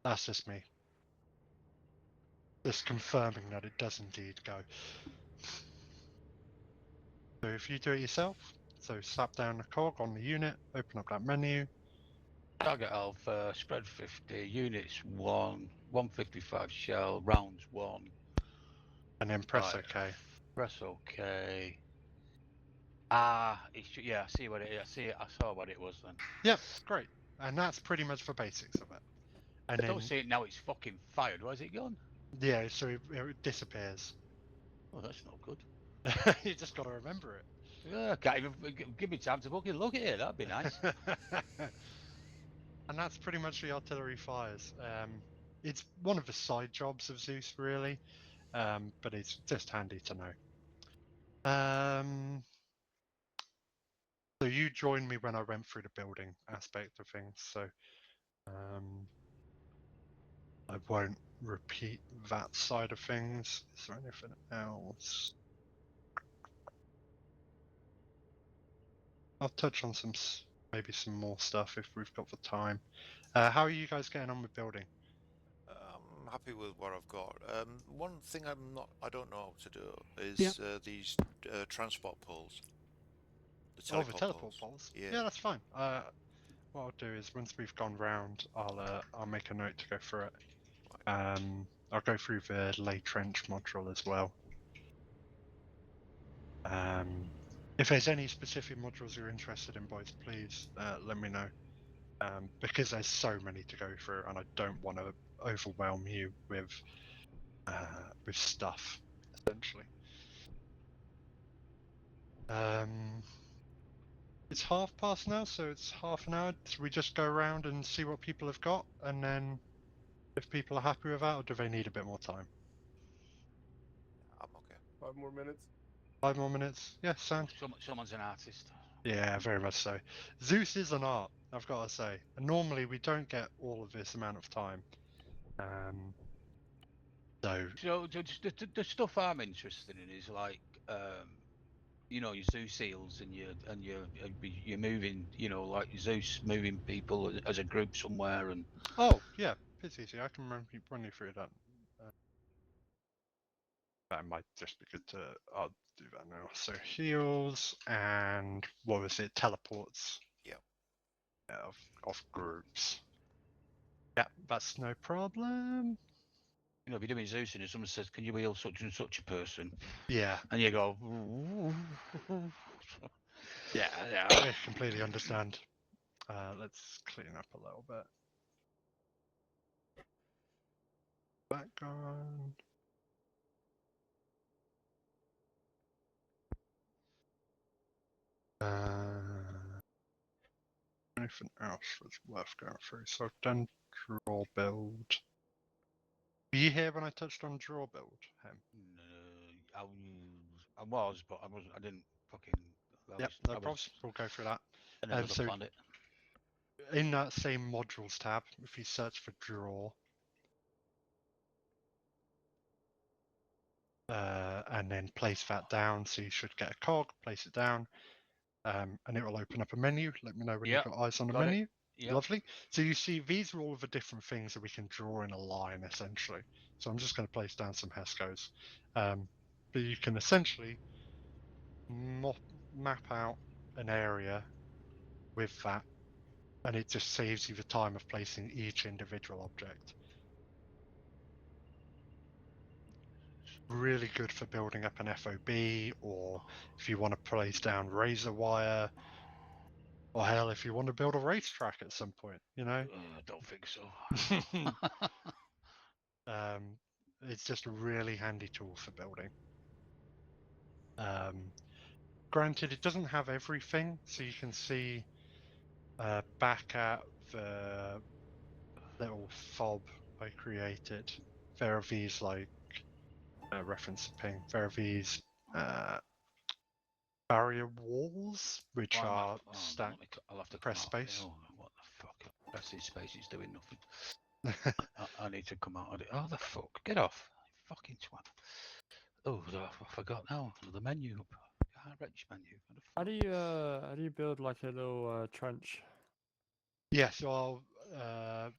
That's just me. Just confirming that it does indeed go. So if you do it yourself, so slap down the cog on the unit, open up that menu. Target alpha, spread 50, units 1, 155 shell, rounds 1. And then press Right. OK. Press OK. Ah, yeah, I see what it is. I see it. I saw what it was then. Yep, great. And that's pretty much the basics of it. And I then, don't see it now. It's fucking fired. Where's it gone? yeah, so it disappears. Oh, that's not good. You just got to remember it. Yeah, can't even give me time to fucking look at it. That'd be nice. And that's pretty much the artillery fires. It's one of the side jobs of Zeus, really, but it's just handy to know. So you joined me when I went through the building aspect of things, so I won't repeat that side of things. Is there anything else? I'll touch on maybe some more stuff if we've got the time. How are you guys getting on with building? I'm happy with what I've got. One thing I don't know how to do is these transport poles. The teleport poles. Yeah, that's fine. What I'll do is once we've gone round, I'll make a note to go through it. I'll go through the lay trench module as well. If there's any specific modules you're interested in, boys, please let me know. Because there's so many to go through, and I don't want to overwhelm you with stuff, essentially. It's past now, so it's half an hour. So we just go around and see what people have got, and then if people are happy with that, or do they need a bit more time? I'm okay. 5 more minutes. 5 more minutes? Yeah, sound. Someone's an artist. Yeah, very much so. Zeus is an art, I've got to say. And normally we don't get all of this amount of time. So the stuff I'm interested in is like, you know, your Zeus seals and you're moving, you know, like Zeus moving people as a group somewhere and. Oh yeah, it's easy. I can run you through that. That might just be good to. I'll do that now. So heals and what was it? Teleports. Yeah. Of groups. Yeah, that's no problem. You know, if you're doing Zeus and someone says, "Can you heal such and such a person?" Yeah. And you go. Yeah, I completely understand. Let's clean up a little bit. Background. Anything else that's worth going through? So I've done draw build. Were you here when I touched on draw build? Him? I was, but I wasn't. I didn't fucking. Yep, no problems. We'll go through that. I never So planned it. in that same modules tab, if you search for draw, and then place that down, so you should get a cog, place it down, and it will open up a menu. Let me know when Yep, you've got eyes on the got it. menu. Yep. Lovely. So you see these are all of the different things that we can draw in a line, essentially. So I'm just going to place down some Hescos. But you can essentially map out an area with that, and it just saves you the time of placing each individual object. Really good for building up an FOB, or if you want to place down razor wire, or hell, if you want to build a racetrack at some point, you know. I don't think so. It's just a really handy tool for building. Granted, it doesn't have everything, so you can see back at the little fob I created. There are these like reference to ping. There are these barrier walls which are stacked. I'll have to press come out. space. Oh, what the fuck? Pressing space is doing nothing. I need to come out of it. Oh, the fuck! Get off! Fucking twat. Oh, I forgot now. The menu. Wretch menu. How do you build like a little trench? Yeah, so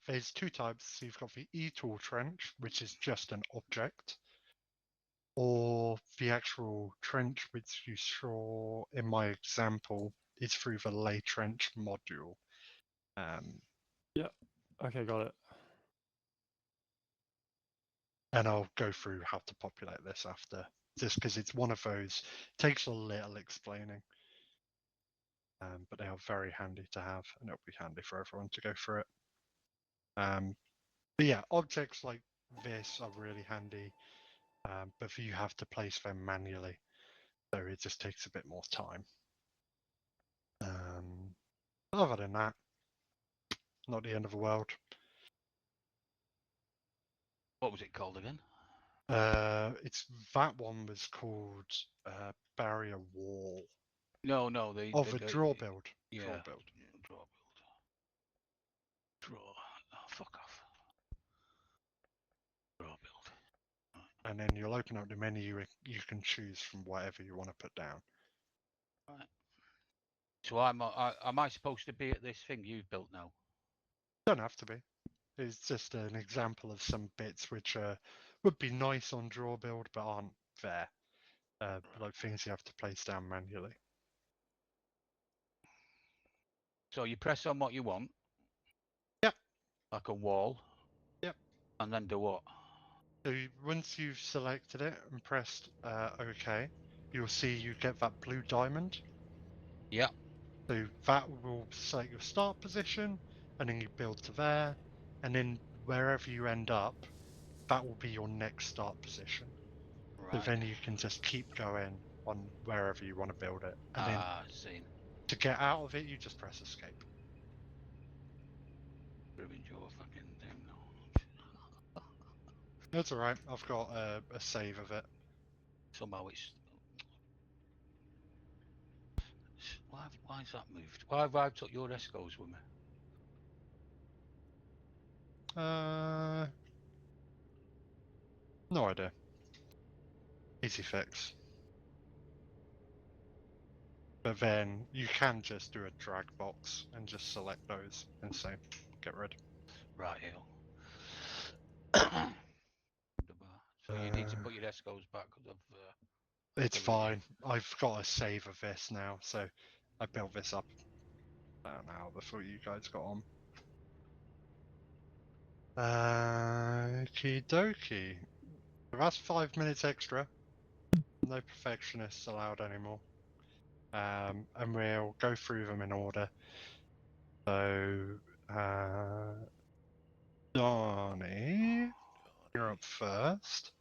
there's two types. So you've got the e-tool trench, which is just an object, or the actual trench, which you saw in my example, is through the lay trench module. Yep. Okay, got it. And I'll go through how to populate this after, just because it's one of those, takes a little explaining. But they are very handy to have, and it'll be handy for everyone to go through it. But yeah, objects like this are really handy, but you have to place them manually, so it just takes a bit more time. Other than that, not the end of the world. What was it called again? It's that one was called barrier wall. No, the the draw build. Yeah, Draw build. Draw build. Draw. Oh, fuck off. Draw build. And then you'll open up the menu. You can choose from whatever you want to put down. Right. So am I supposed to be at this thing you've built now? Don't have to be. It's just an example of some bits which would be nice on draw build but aren't there. Like things you have to place down manually. So you press on what you want. Yep. Like a wall. Yep. And then do what? So once you've selected it and pressed OK, you'll see you get that blue diamond. Yep. So that will select your start position, and then you build to there, and then wherever you end up, that will be your next start position. Right. So then you can just keep going on wherever you want to build it. And then seen. to get out of it, you just press escape. Ruined your fucking thing now. That's alright, I've got a save of it. Somehow it's... Why's that moved? Why have I took your Escos with me? No idea. Easy fix. But then you can just do a drag box and just select those and say, get rid. Right, So you need to put your Escos back because of... It's fine. I've got a save of this now, so I built this up an hour before you guys got on. Okie dokie. That's 5 minutes extra. No perfectionists allowed anymore. And we'll go through them in order. So, Donnie, you're up first.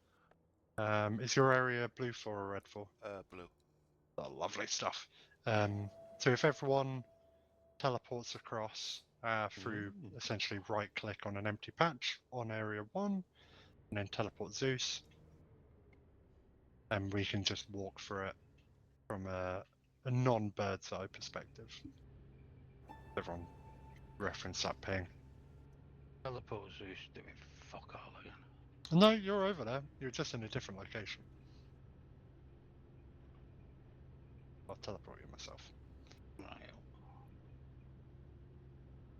Is your area blue for or red for? Blue. Oh, lovely stuff. So if everyone teleports across through essentially right-click on an empty patch on area 1, and then teleport Zeus, and we can just walk through it from a non-bird's eye perspective. Everyone reference that ping. Teleport Zeus doing fuck all again. No, you're over there. You're just in a different location. I'll teleport you myself. Right.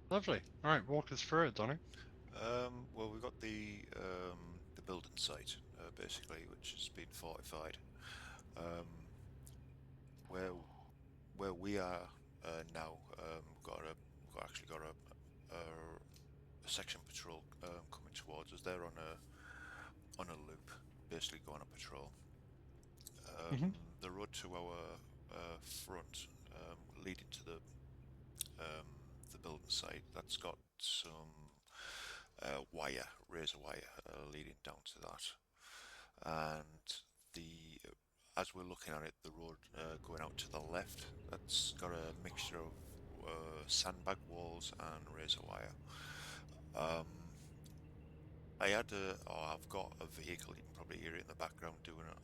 Lovely. All right, walk us through it, Donnie. Well, we've got the building site basically, which has been fortified. Where we are now, we've actually got a section patrol coming towards us. They're on a loop, basically going on patrol. The road to our front, leading to the building site, that's got some razor wire leading down to that, and as we're looking at it, the road going out to the left, that's got a mixture of sandbag walls and razor wire. I've got a vehicle, you can probably hear it in the background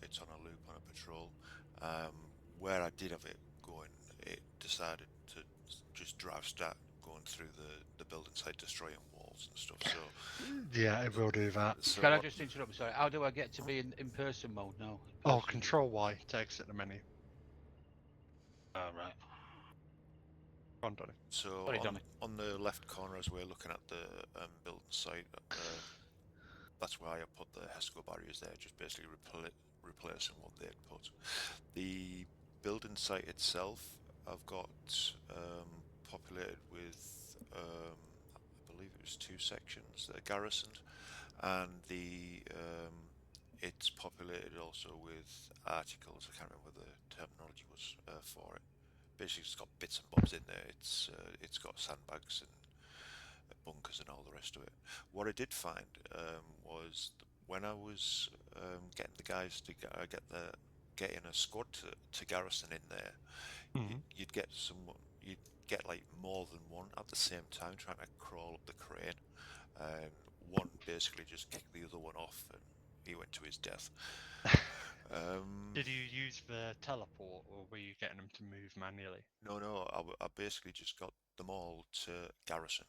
it's on a loop on a patrol. Where I did have it going, it decided to just start going through the building site, destroying walls and stuff. So yeah, it will do that. So Can I just interrupt? Sorry. How do I get to be in person mode now? Oh, Control Y to exit the menu. Oh, right. Go on, Donnie. So Sorry, Donnie. on the left corner, as we're looking at the building site, that's why I put the HESCO barriers there, just basically replacing what they'd put. The building site itself, I've got populated with, I believe it was 2 sections that are garrisoned, and it's populated also with articles. I can't remember what the terminology was for it. Basically, it's got bits and bobs in there. It's got sandbags and bunkers and all the rest of it. What I did find was when I was getting the guys to getting a squad to garrison in there, you'd get like more than one at the same time trying to crawl up the crane. One basically just kicked the other one off, and he went to his death. Did you use the teleport, or were you getting them to move manually? No, I basically just got them all to garrison,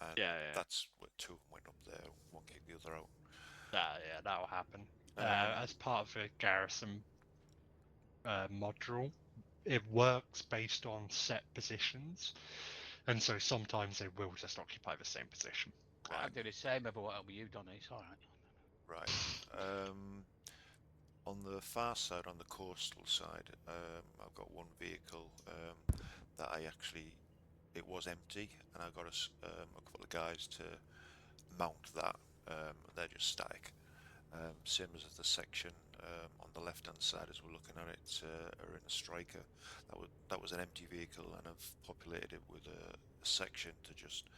and that's what 2 of them went up there, one kicked the other out. Yeah, that'll happen. As part of a garrison module, it works based on set positions, and so sometimes they will just occupy the same position. I do the same every what with you, Donnie. It's all right. Right. On the far side, on the coastal side, I've got one vehicle that it was empty, and I got a couple of guys to mount that. They're just static. Same as the section on the left-hand side, as we're looking at it, are in a striker. That was an empty vehicle, and I've populated it with a section to just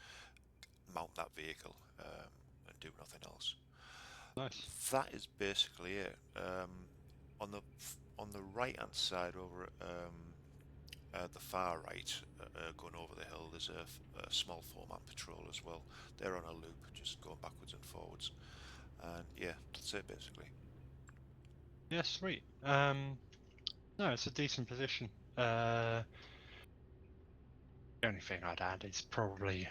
mount that vehicle and do nothing else. Nice. That is basically it. On the right hand side, over at the far right, going over the hill, there's a small 4-man patrol as well. They're on a loop, just going backwards and forwards. And yeah, that's it basically. Yeah, sweet. No, it's a decent position. The only thing I'd add is probably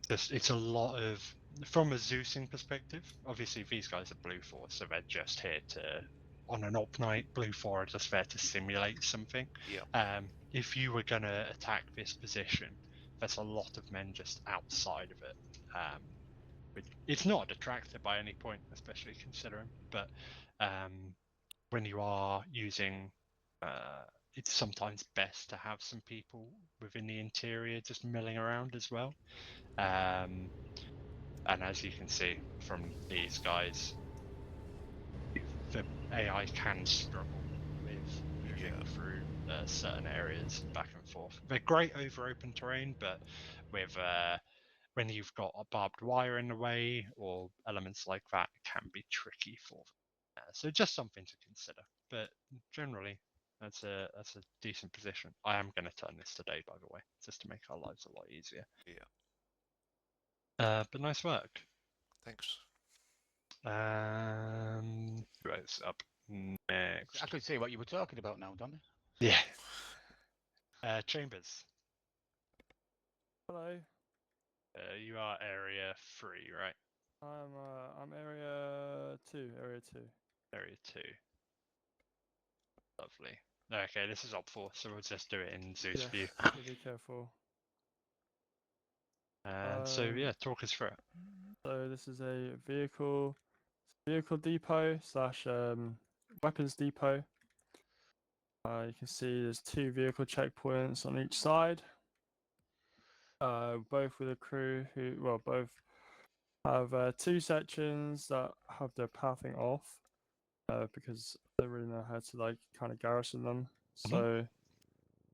just it's a lot of, from a Zeusing perspective, obviously these guys are blue 4, so they're just here to, on an op night, blue 4 are just there to simulate something. Yeah. If you were going to attack this position, there's a lot of men just outside of it. It's not a detractor by any point, especially considering, but when you are using it's sometimes best to have some people within the interior just milling around as well. And as you can see from these guys, the AI can struggle with moving through certain areas back and forth. They're great over open terrain, but with when you've got a barbed wire in the way or elements like that, it can be tricky for them. So just something to consider. But generally, that's a decent position. I am going to turn this today, by the way, just to make our lives a lot easier. Yeah. But nice work. Thanks. Who's up next? I could see what you were talking about now, Donny. Yeah. Chambers. Hello. You are area 3, right? I'm area 2. Area 2. Area 2. Lovely. Okay, this is op 4, so we'll just do it in Zeus Yes. view. So be careful. And so yeah, talk us through it. So this is a vehicle depot slash weapons depot. You can see there's 2 vehicle checkpoints on each side. Both with a crew both have 2 sections that have their pathing off, because they really know how to like kind of garrison them. So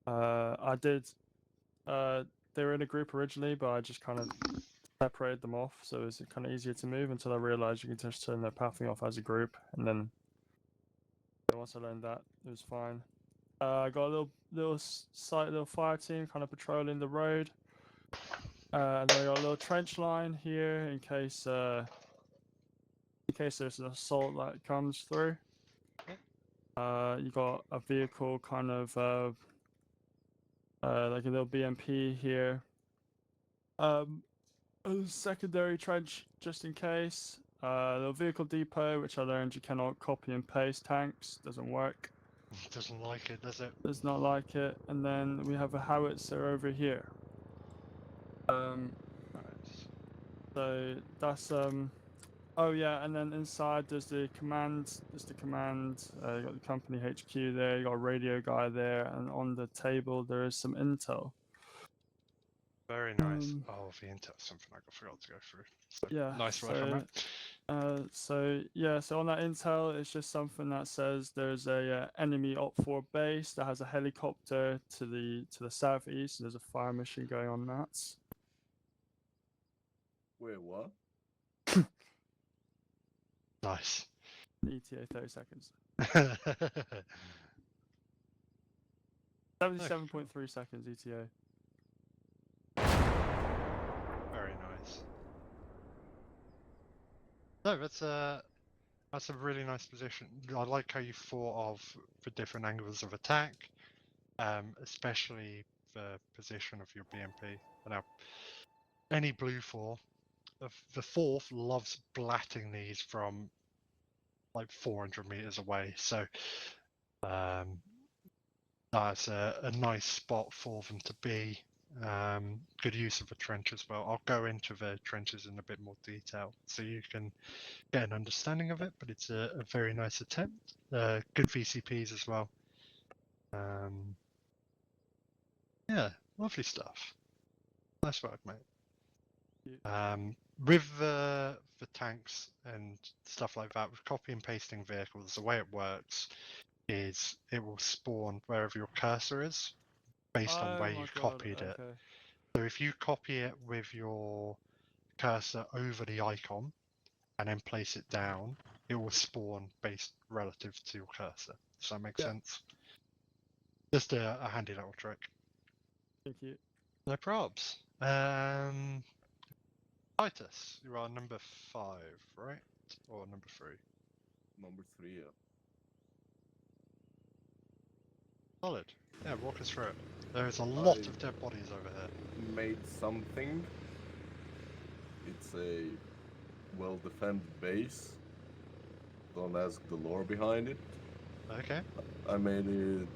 I did. They were in a group originally, but I just kind of separated them off, so it's kind of easier to move until I realized you can just turn their pathing off as a group, and then once I learned that, it was fine. I got a little fire team kind of patrolling the road, and then I got a little trench line here in case there's an assault that comes through. You got a vehicle kind of like a little BMP here. A secondary trench just in case. The vehicle depot, which I learned you cannot copy and paste tanks, doesn't work. Doesn't like it, does it? Does not like it. And then we have a howitzer over here. Nice. So that's oh yeah, and then inside there's the command. You got the company HQ there. You got a radio guy there, and on the table there is some intel. Very nice. Oh, the intel, something I forgot to go through. So, Yeah. nice work on that. So on that intel, it's just something that says there's a enemy Op 4 base that has a helicopter to the southeast. There's a fire mission going on that. Wait, what? Nice. ETA 30 seconds. 77.3 seconds ETA. Very nice. No, that's a really nice position. I like how you thought of the different angles of attack, especially the position of your BMP. Now, any blue 4, the 4th loves blatting these from like 400 meters away, so that's a nice spot for them to be. Good use of a trench as well. I'll go into the trenches in a bit more detail so you can get an understanding of it, but it's a very nice attempt. Good VCPs as well. Yeah, lovely stuff. Nice work, mate. With the tanks and stuff like that, with copy and pasting vehicles, the way it works is it will spawn wherever your cursor is based on where you've copied it. So if you copy it with your cursor over the icon and then place it down, it will spawn based relative to your cursor. Does that make sense? Just a handy little trick. Thank you. No probs. Titus, you are number 5, right? Or number 3? Number 3, yeah. Solid. Yeah, walk us through it. There's a lot of dead bodies over here. Made something. It's a well-defended base. Don't ask the lore behind it. Okay. I made it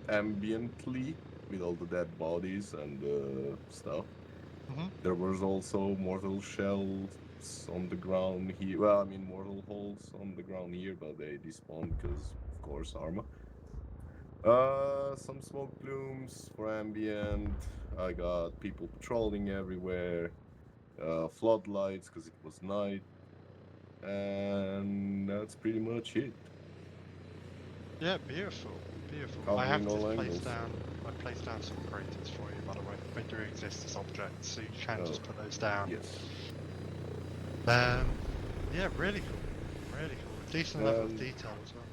ambiently with all the dead bodies and stuff. There was also mortal shells on the ground here. Well, I mean mortal holes on the ground here, but they despawned because, of course, Arma. Some smoke plumes for ambient. I got people patrolling everywhere. Floodlights because it was night. And that's pretty much it. Yeah, beautiful. Beautiful. I Covering have all just angles. I placed down some craters for you, by the way. They do exist as objects, so you can just Oh, put those down. Yes. Yeah, really cool. Really cool. Decent level of detail as well.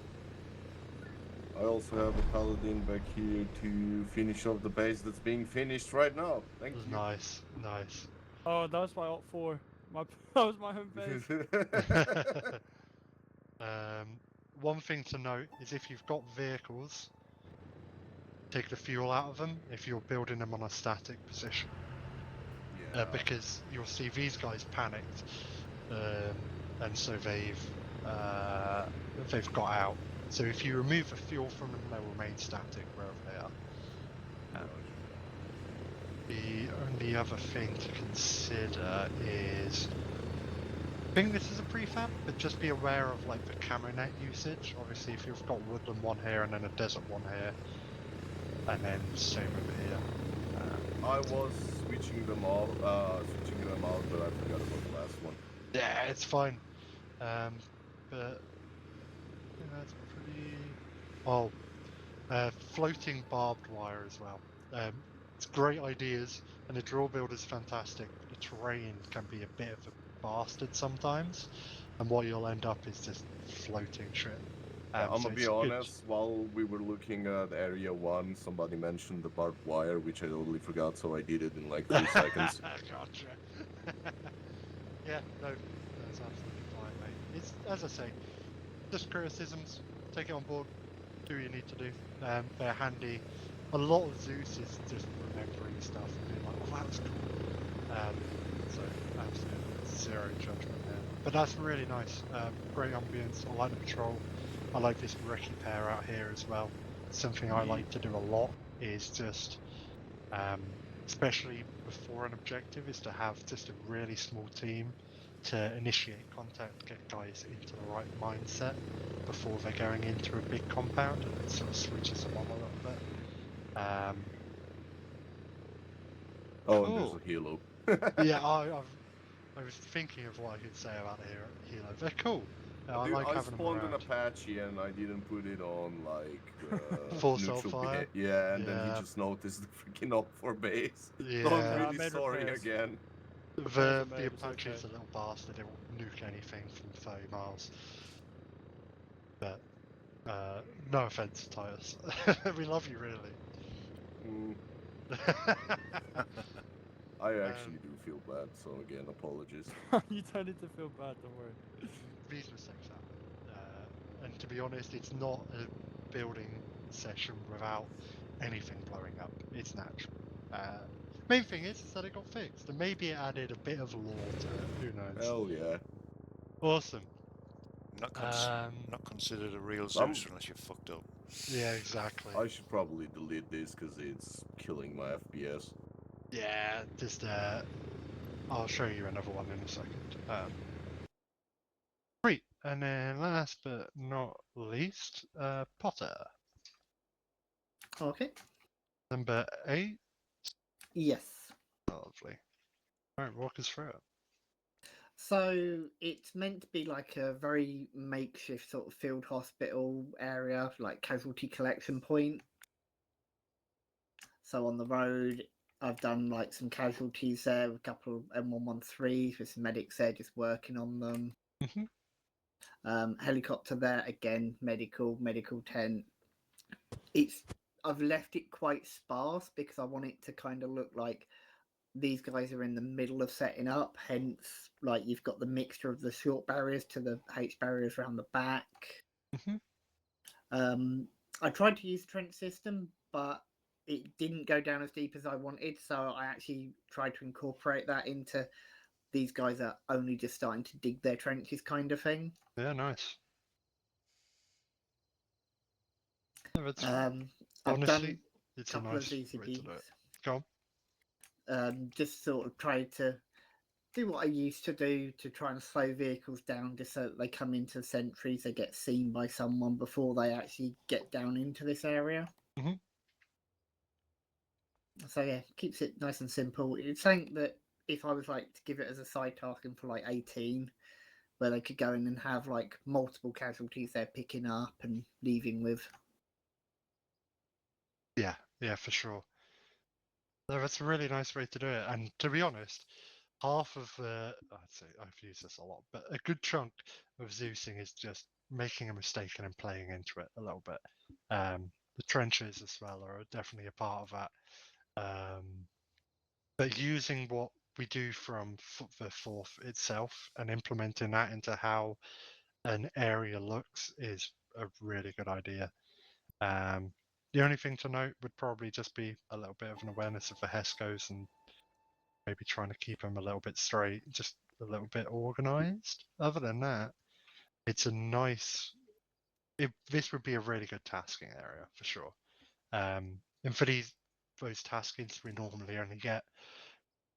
I also have a paladin back here to finish off the base that's being finished right now. Thank you. Nice, nice. Oh, that was my Alt 4. That was my home base. One thing to note is if you've got vehicles, take the fuel out of them if you're building them on a static position. Yeah. Because you'll see these guys panicked, and so they've got out. So if you remove the fuel from them, they'll remain static wherever they are. The only other thing to consider is, I think this is a prefab, but just be aware of like the camo net usage. Obviously, if you've got woodland one here and then a desert one here, and then same over here. I was switching them out, but I forgot about the last one. Yeah, it's fine. But yeah, that's pretty. Oh, floating barbed wire as well. It's great ideas, and the drill build is fantastic. But the terrain can be a bit of a bastard sometimes, and what you'll end up is just floating shit. I'm so gonna be it's good. honest, while we were looking at Area 1, somebody mentioned the barbed wire, which I totally forgot, so I did it in like 3 seconds. Gotcha. Yeah, no, that's absolutely fine, mate. It's, as I say, just criticisms. Take it on board. Do what you need to do. They're handy. A lot of Zeus is just remembering stuff and being like, "Oh, that was cool." So absolutely zero judgment there. But that's really nice. Great ambience. I like the patrol. I like this recce pair out here as well. Something I like to do a lot is just, especially before an objective, is to have just a really small team to initiate contact, get guys into the right mindset before they're going into a big compound, and it sort of switches them on a little bit. Oh, Cool. and there's a helo. Yeah, I was thinking of what I could say about the helo. They're cool. I Dude, like I having them spawned an around. Apache and I didn't put it on like Full neutral self-fire? Yeah, and then Yeah. he just noticed the freaking op for base. Yeah. So I'm I really made sorry repairs. again. The mate, it's Apache is okay. a little bastard. It will nuke anything from 30 miles. But no offense, Titus. We love you, really. Mm, I actually do feel bad, so again, apologies. You don't need to feel bad, don't worry. These mistakes happen. And to be honest, it's not a building session without anything blowing up. It's natural. Main thing is that it got fixed, and maybe it added a bit of lore to it. Who knows? Hell yeah. Awesome. Not considered a real I'm- Zeus unless you're fucked up. Yeah, exactly. I should probably delete this because it's killing my FPS. Yeah, just I'll show you another one in a second. Sweet. And then last but not least, Potter. Okay. Number 8. Yes. Lovely. Alright, walk us through it. So it's meant to be like a very makeshift sort of field hospital area, like casualty collection point. So on the road, I've done like some casualties there, a couple of M113s with some medics there just working on them. Helicopter there again, medical tent. I've left it quite sparse because I want it to kind of look like these guys are in the middle of setting up, hence like you've got the mixture of the short barriers to the H barriers around the back. I tried to use trench system, but it didn't go down as deep as I wanted, so I actually tried to incorporate that into these guys are only just starting to dig their trenches kind of thing. Yeah, nice. No, that's I've honestly, done it's a a couple nice of way to do ZCPs. it. Go on. Just sort of tried to do what I used to do to try and slow vehicles down just so that they come into sentries, they get seen by someone before they actually get down into this area. So yeah, keeps it nice and simple. It's something that if I was like to give it as a side task for like 18, where they could go in and have like multiple casualties they're picking up and leaving with. Yeah, for sure. No, that's a really nice way to do it. And to be honest, half of I'd say I've used this a lot, but a good chunk of Zeusing is just making a mistake and then playing into it a little bit. The trenches as well are definitely a part of that. But using what we do from the fourth itself and implementing that into how an area looks is a really good idea. The only thing to note would probably just be a little bit of an awareness of the HESCOs and maybe trying to keep them a little bit straight, just a little bit organized. Other than that, it's a nice. This would be a really good tasking area for sure. And for those taskings, we normally only get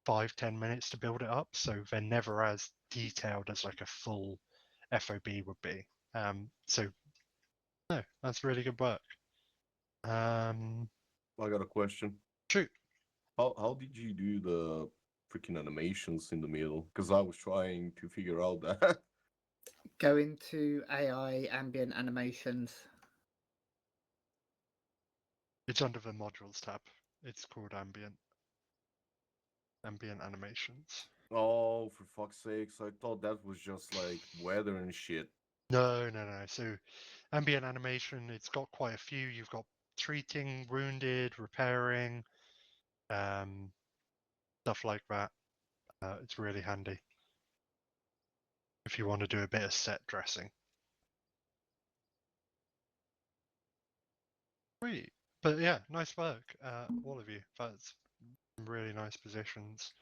5-10 minutes to build it up, so they're never as detailed as like a full FOB would be. So no, that's really good work. I got a question. Shoot. How did you do the freaking animations in the middle? Because I was trying to figure out that. Go into AI ambient animations. It's under the modules tab. It's called ambient animations. Oh, for fuck's sakes! I thought that was just like weather and shit. No. So ambient animation, it's got quite a few. You've got treating, wounded, repairing, stuff like that. It's really handy if you want to do a bit of set dressing. Sweet. But yeah, nice work, all of you. That's some really nice positions.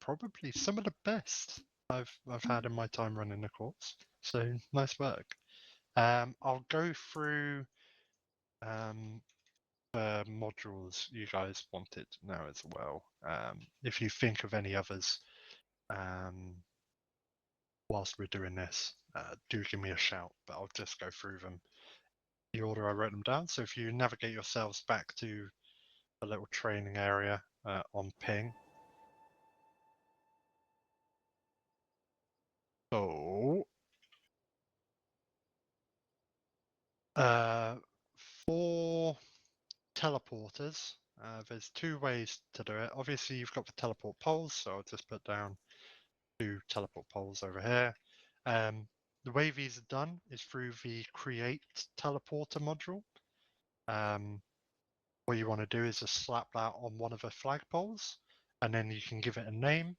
Probably some of the best I've had in my time running the course. So nice work. I'll go through the modules you guys wanted now as well. If you think of any others whilst we're doing this, do give me a shout, but I'll just go through them the order I wrote them down. So if you navigate yourselves back to the little training area on ping. So for teleporters, there's two ways to do it. Obviously, you've got the teleport poles, so I'll just put down 2 teleport poles over here. The way these are done is through the create teleporter module. What you want to do is just slap that on one of the flagpoles, and then you can give it a name.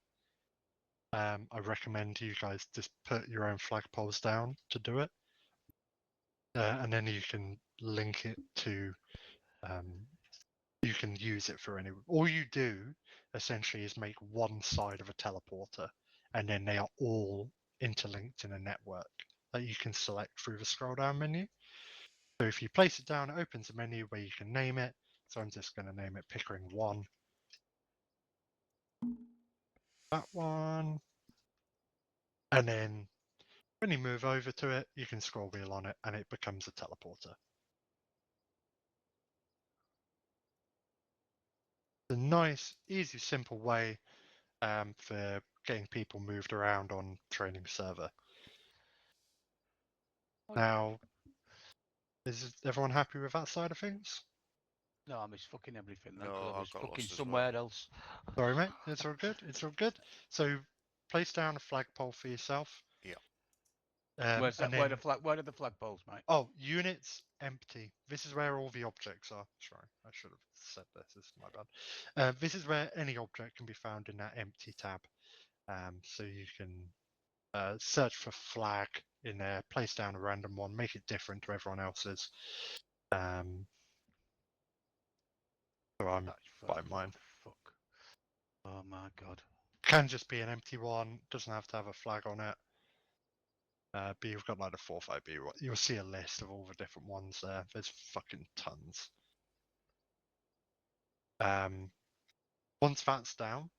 I recommend you guys just put your own flagpoles down to do it. And then you can link it to, you can use it for any. All you do essentially is make one side of a teleporter, and then they are all interlinked in a network that you can select through the scroll down menu. So if you place it down, it opens a menu where you can name it. So I'm just going to name it Pickering 1. That one. And then when you move over to it, you can scroll wheel on it and it becomes a teleporter. It's a nice, easy, simple way for getting people moved around on training server. Now, is everyone happy with that side of things? No, I missed fucking everything. Then, No, 'cause I I was got fucking lost as somewhere well. else. Sorry, mate. It's all good. It's all good. So place down a flagpole for yourself. Yeah. Where's that? And Where then, the flag? Where are the flagpoles, mate? oh, units empty. This is where all the objects are. Sorry, I should have said this. This is my bad. This is where any object can be found in that empty tab. So you can search for flag in there, place down a random one, make it different to everyone else's. So I'm by mine. Fuck. Oh my god. Can just be an empty one. Doesn't have to have a flag on it. But you've got like the 4-5B. You'll see a list of all the different ones there. There's fucking tons. Once that's down,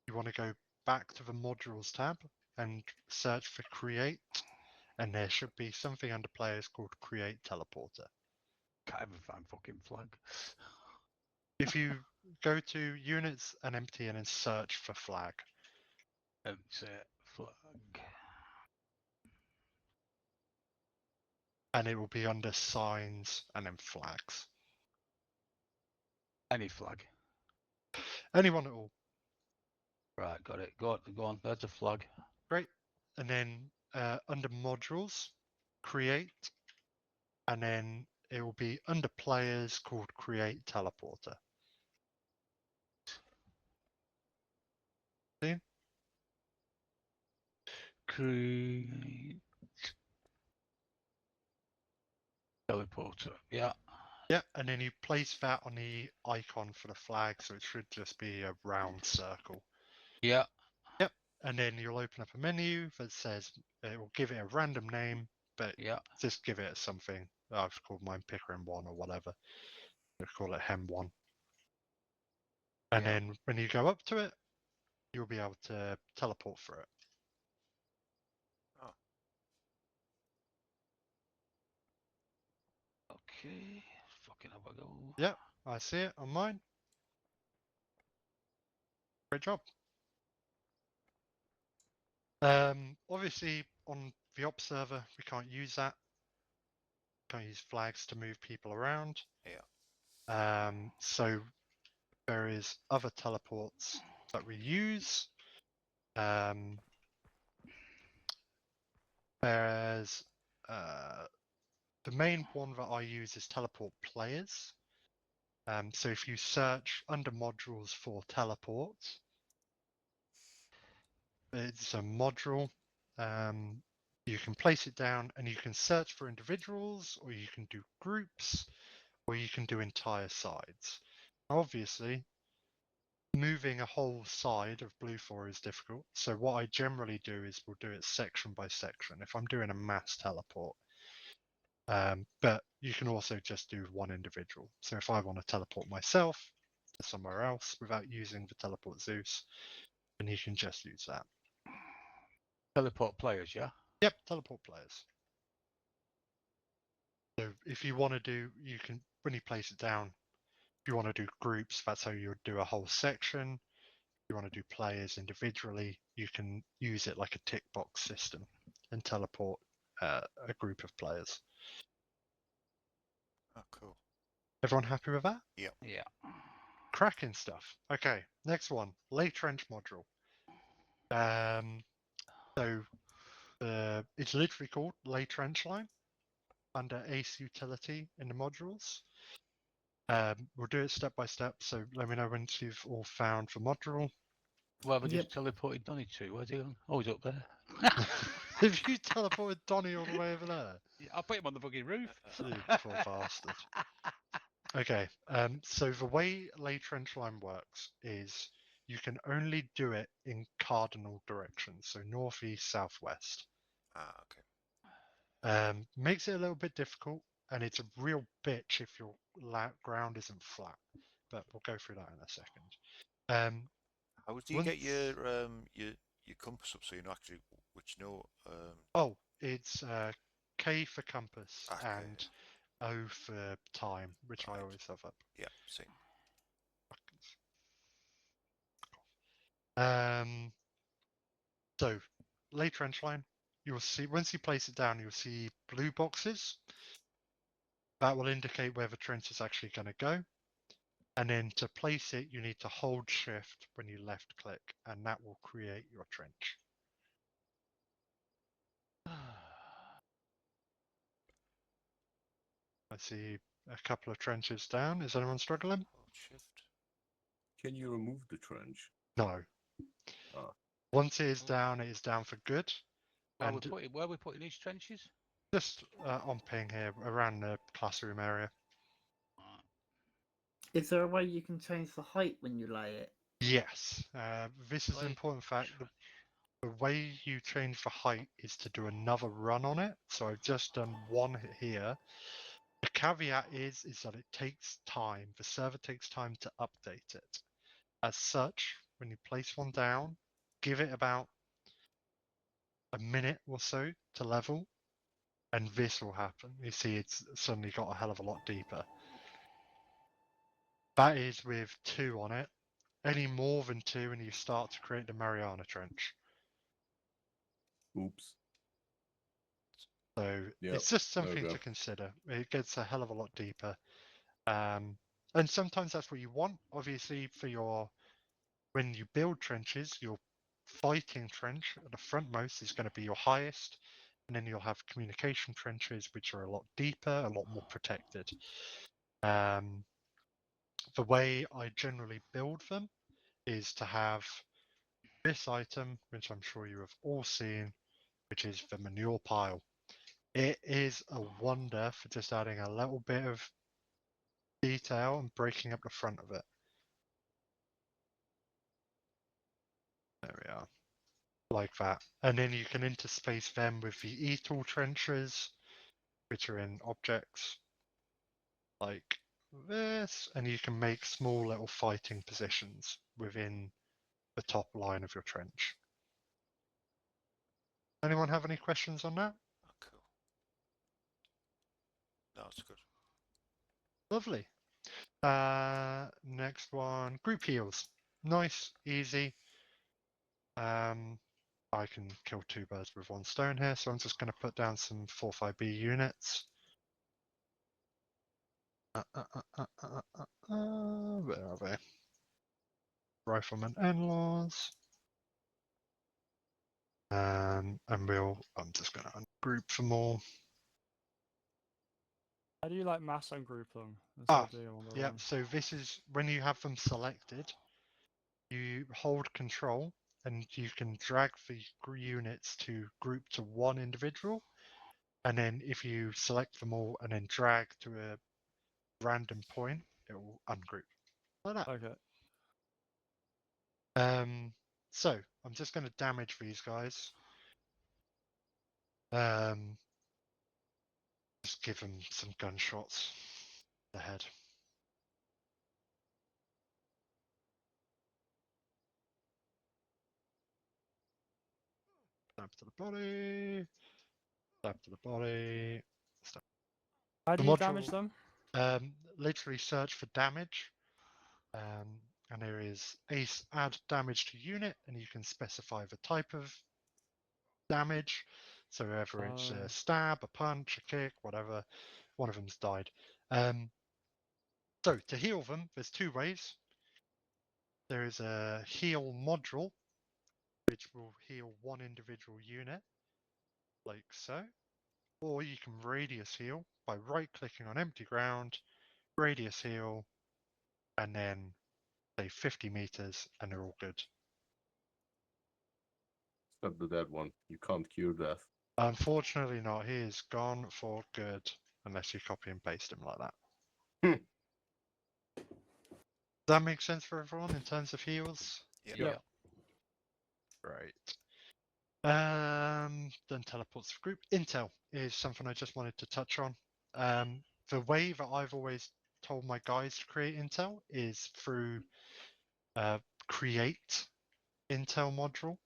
you want to go back to the modules tab and search for create. And there should be something under players called create teleporter. Can't even find fucking flag. If you go to units and empty and then search for flag. Empty flag. and it will be under signs and then flags. Any flag. Anyone at all. Right, got it. Go on. There's a flag. Great. And then under modules, create, and then it will be under players called create teleporter. See? Create teleporter. Yeah. Yeah, and then you place that on the icon for the flag, so it should just be a round circle. Yeah. Yep, and then you'll open up a menu that says it will give it a random name, but Yeah. just give it something. I've called mine Pickering 1 or whatever. We'll call it Hem 1. And Yeah. then when you go up to it, you'll be able to teleport through it. Okay. Fucking have a go. Yep, I see it on mine. Great job. Obviously, on the op server, we can't use that. Can't use flags to move people around. Yeah. So there is other teleports that we use. There's the main one that I use is teleport players. So if you search under modules for teleports, it's a module. You can place it down and you can search for individuals, or you can do groups, or you can do entire sides. Obviously, moving a whole side of Blue 4 is difficult. So what I generally do is we'll do it section by section. If I'm doing a mass teleport, but you can also just do one individual. So if I want to teleport myself to somewhere else without using the teleport Zeus, then you can just use that. Teleport players, yeah? Yep, teleport players. So if you want to do, you can, when you place it down, if you want to do groups, that's how you would do a whole section. If you want to do players individually, you can use it like a tick box system and teleport a group of players. Oh, cool. Everyone happy with that? Yeah. Yeah. Cracking stuff. Okay, next one, lay trench module. So it's literally called lay trench line under ace utility in the modules. We'll do it step by step. So let me know once you've all found the module. Well, we Yep. just teleported Donny to. Where's he gone? Oh, he's up there. Have you teleported Donny all the way over there? Yeah, I'll put him on the fucking roof. You poor bastard. Okay, so the way lay trench line works is you can only do it in cardinal directions, so northeast, southwest. Ah, okay. Makes it a little bit difficult, and it's a real bitch if your ground isn't flat. But we'll go through that in a second. How do you get your compass up so you know actually which note? Oh, it's K for compass Okay. and O for time, which I Right. always have up. Yeah, see. So lay trench line, you'll see once you place it down, you'll see blue boxes. That will indicate where the trench is actually going to go. And then to place it, you need to hold shift when you left click, and that will create your trench. I see a couple of trenches down. Is anyone struggling? Hold shift. Can you remove the trench? No. Ah. Once it is down for good. Where And are we putting these trenches? just on ping here, around the classroom area. Is there a way you can change the height when you lay it? Yes. This is an Lay important fact. trench. The way you change the height is to do another run on it. So I've just done one here. The caveat is that it takes time. The server takes time to update it. As such, when you place one down, give it about a minute or so to level, and this will happen. You see it's suddenly got a hell of a lot deeper. That is with 2 on it. Any more than 2 and you start to create the Mariana Trench. Oops. So Yep, it's just something okay. to consider. It gets a hell of a lot deeper. And sometimes that's what you want. Obviously, when you build trenches, your fighting trench at the frontmost is going to be your highest, and then you'll have communication trenches, which are a lot deeper, a lot more protected. The way I generally build them is to have this item, which I'm sure you have all seen, which is the manure pile. It is a wonder for just adding a little bit of detail and breaking up the front of it. There we are. Like that. And then you can interspace them with the ETOL trenches, which are in objects like this, and you can make small little fighting positions within the top line of your trench. Anyone have any questions on that? Oh, cool. No, it's good. Lovely. Next one, group heals. Nice, easy. I can kill 2 birds with 1 stone here, so I'm just going to put down some 4-5B units. Where are they? Rifleman in-laws. And I'm just going to ungroup them all. How do you like mass ungroup them instead of doing them on their Yeah, own? so this is when you have them selected, you hold control and you can drag the units to group to 1 individual. And then if you select them all and then drag to a random point, it will ungroup. Like that. Okay. So I'm just going to damage these guys. Just give them some gunshots in the head. Stab to the body. Stab to the body. Stab. How do The you damage module, them? literally search for damage. And there is add damage to unit, and you can specify the type of damage. So whether it's a stab, a punch, a kick, whatever, one of them's died. So to heal them, there's 2 ways. There is a heal module, which will heal 1 individual unit, like so. Or you can radius heal by right-clicking on empty ground, radius heal, and then say 50 meters, and they're all good. Except the dead one. You can't cure death. Unfortunately not. He is gone for good, unless you copy and paste him like that. Does that make sense for everyone in terms of heals? Yep. Yep. Right. Then teleports for group. Intel is something I just wanted to touch on. The way that I've always told my guys to create intel is through create intel module.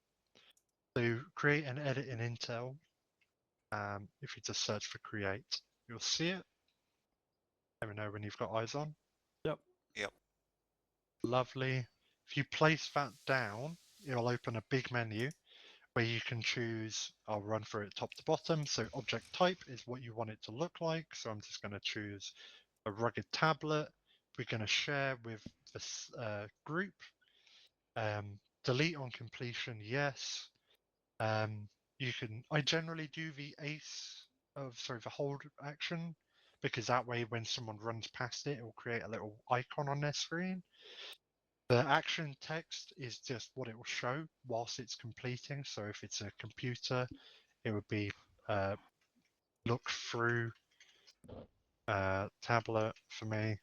So create and edit in intel. If you just search for create, you'll see it. Let me know when you've got eyes on. Yep. Yep. Lovely. If you place that down, it'll open a big menu where you can choose, I'll run through it top to bottom. So object type is what you want it to look like. So I'm just going to choose a rugged tablet. We're going to share with this group. Delete on completion, yes. I generally do the the hold action, because that way when someone runs past it, it will create a little icon on their screen. The action text is just what it will show whilst it's completing. So if it's a computer, it would be look through tablet for me.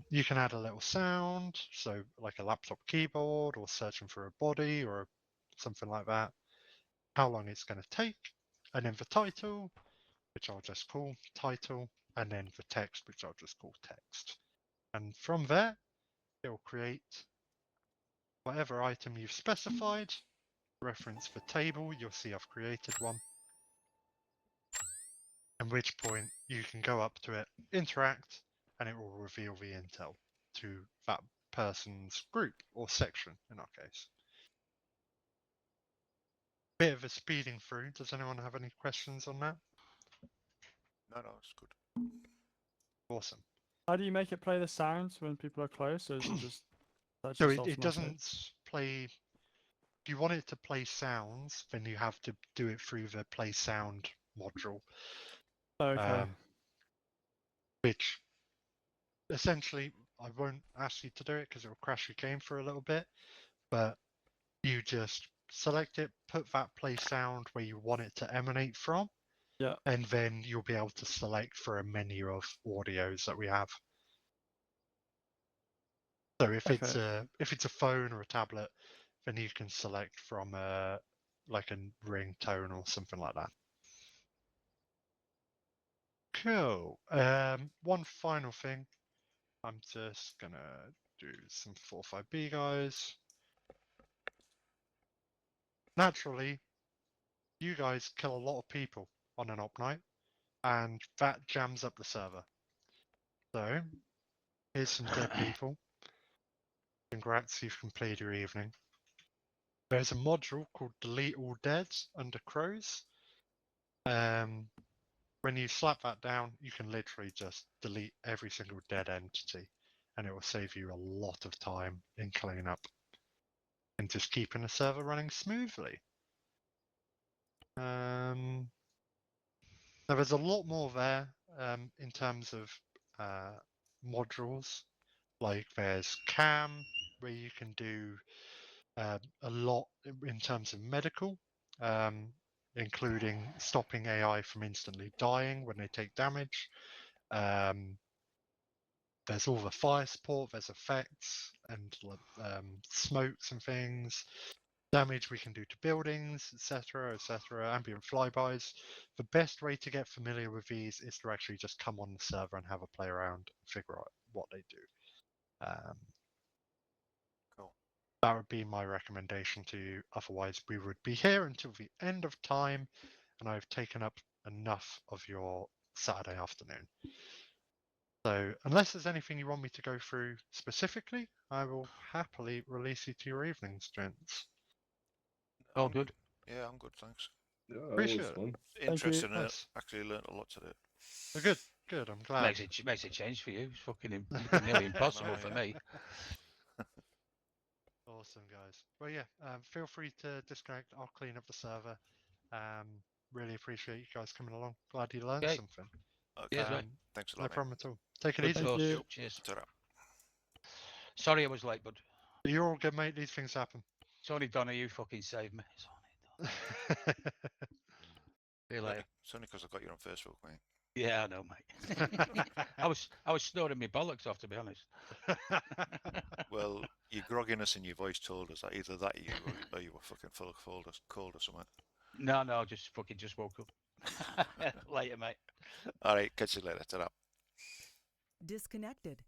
You can add a little sound, so like a laptop keyboard or searching for a body or something like that. How long it's going to take, and then the title, which I'll just call title, and then the text, which I'll just call text. And from there, it will create whatever item you've specified. Reference the table, you'll see I've created one. At which point you can go up to it, interact, and it will reveal the intel to that person's group or section in our case. bit of a speeding through. Does anyone have any questions on that? No, it's good. Awesome. How do you make it play the sounds when people are close, or is it just that's So just it automatic? doesn't play. If you want it to play sounds, then you have to do it through the play sound module. Okay. Which essentially I won't ask you to do it because it will crash your game for a little bit. But you just select it, put that play sound where you want it to emanate from. Yeah. And then you'll be able to select for a menu of audios that we have. So if it's a phone or a tablet, then you can select from like a ringtone or something like that. Cool. One final thing. I'm just gonna do some 4-5B guys. Naturally, you guys kill a lot of people on an op night, and that jams up the server. So here's some dead people. Congrats, you've completed your evening. There's a module called Delete All Deads under Crows. When you slap that down, you can literally just delete every single dead entity, and it will save you a lot of time in cleanup and just keeping the server running smoothly. Now there's a lot more there in terms of modules. Like there's CAM, where you can do a lot in terms of medical, including stopping AI from instantly dying when they take damage. There's all the fire support, there's effects and smokes and things, damage we can do to buildings, etc., ambient flybys. The best way to get familiar with these is to actually just come on the server and have a play around and figure out what they do. Cool. That would be my recommendation to you. Otherwise, we would be here until the end of time, and I've taken up enough of your Saturday afternoon. So, unless there's anything you want me to go through specifically, I will happily release you to your evenings, gents. All good. Yeah, I'm good, thanks. Yeah, that Appreciate was it. fun. Interesting. Nice. Actually learnt a lot today. Oh, good, good. I'm glad. Makes a change for you. It's fucking nearly impossible for yeah. me. Awesome, guys. Well, yeah, feel free to disconnect. I'll clean up the server. Really appreciate you guys coming along. Glad you learned Okay. something. Okay. Cheers, mate. Thanks a No lot, mate. problem at all. Take it Good easy. Thank talk. you. Cheers. Ta-ra. Sorry I was late, bud. You're all good, mate. These things happen. It's only Donna, you fucking saved me. It's only Donna. See you later. It's only because I got you on Facebook, mate. Yeah, I know, mate. I was snoring my bollocks off, to be honest. Well, your grogginess in your voice told us that either that or you were fucking full of cold or something. No, just woke up. Later, mate. All right, catch you later. Ta-ra. Disconnected.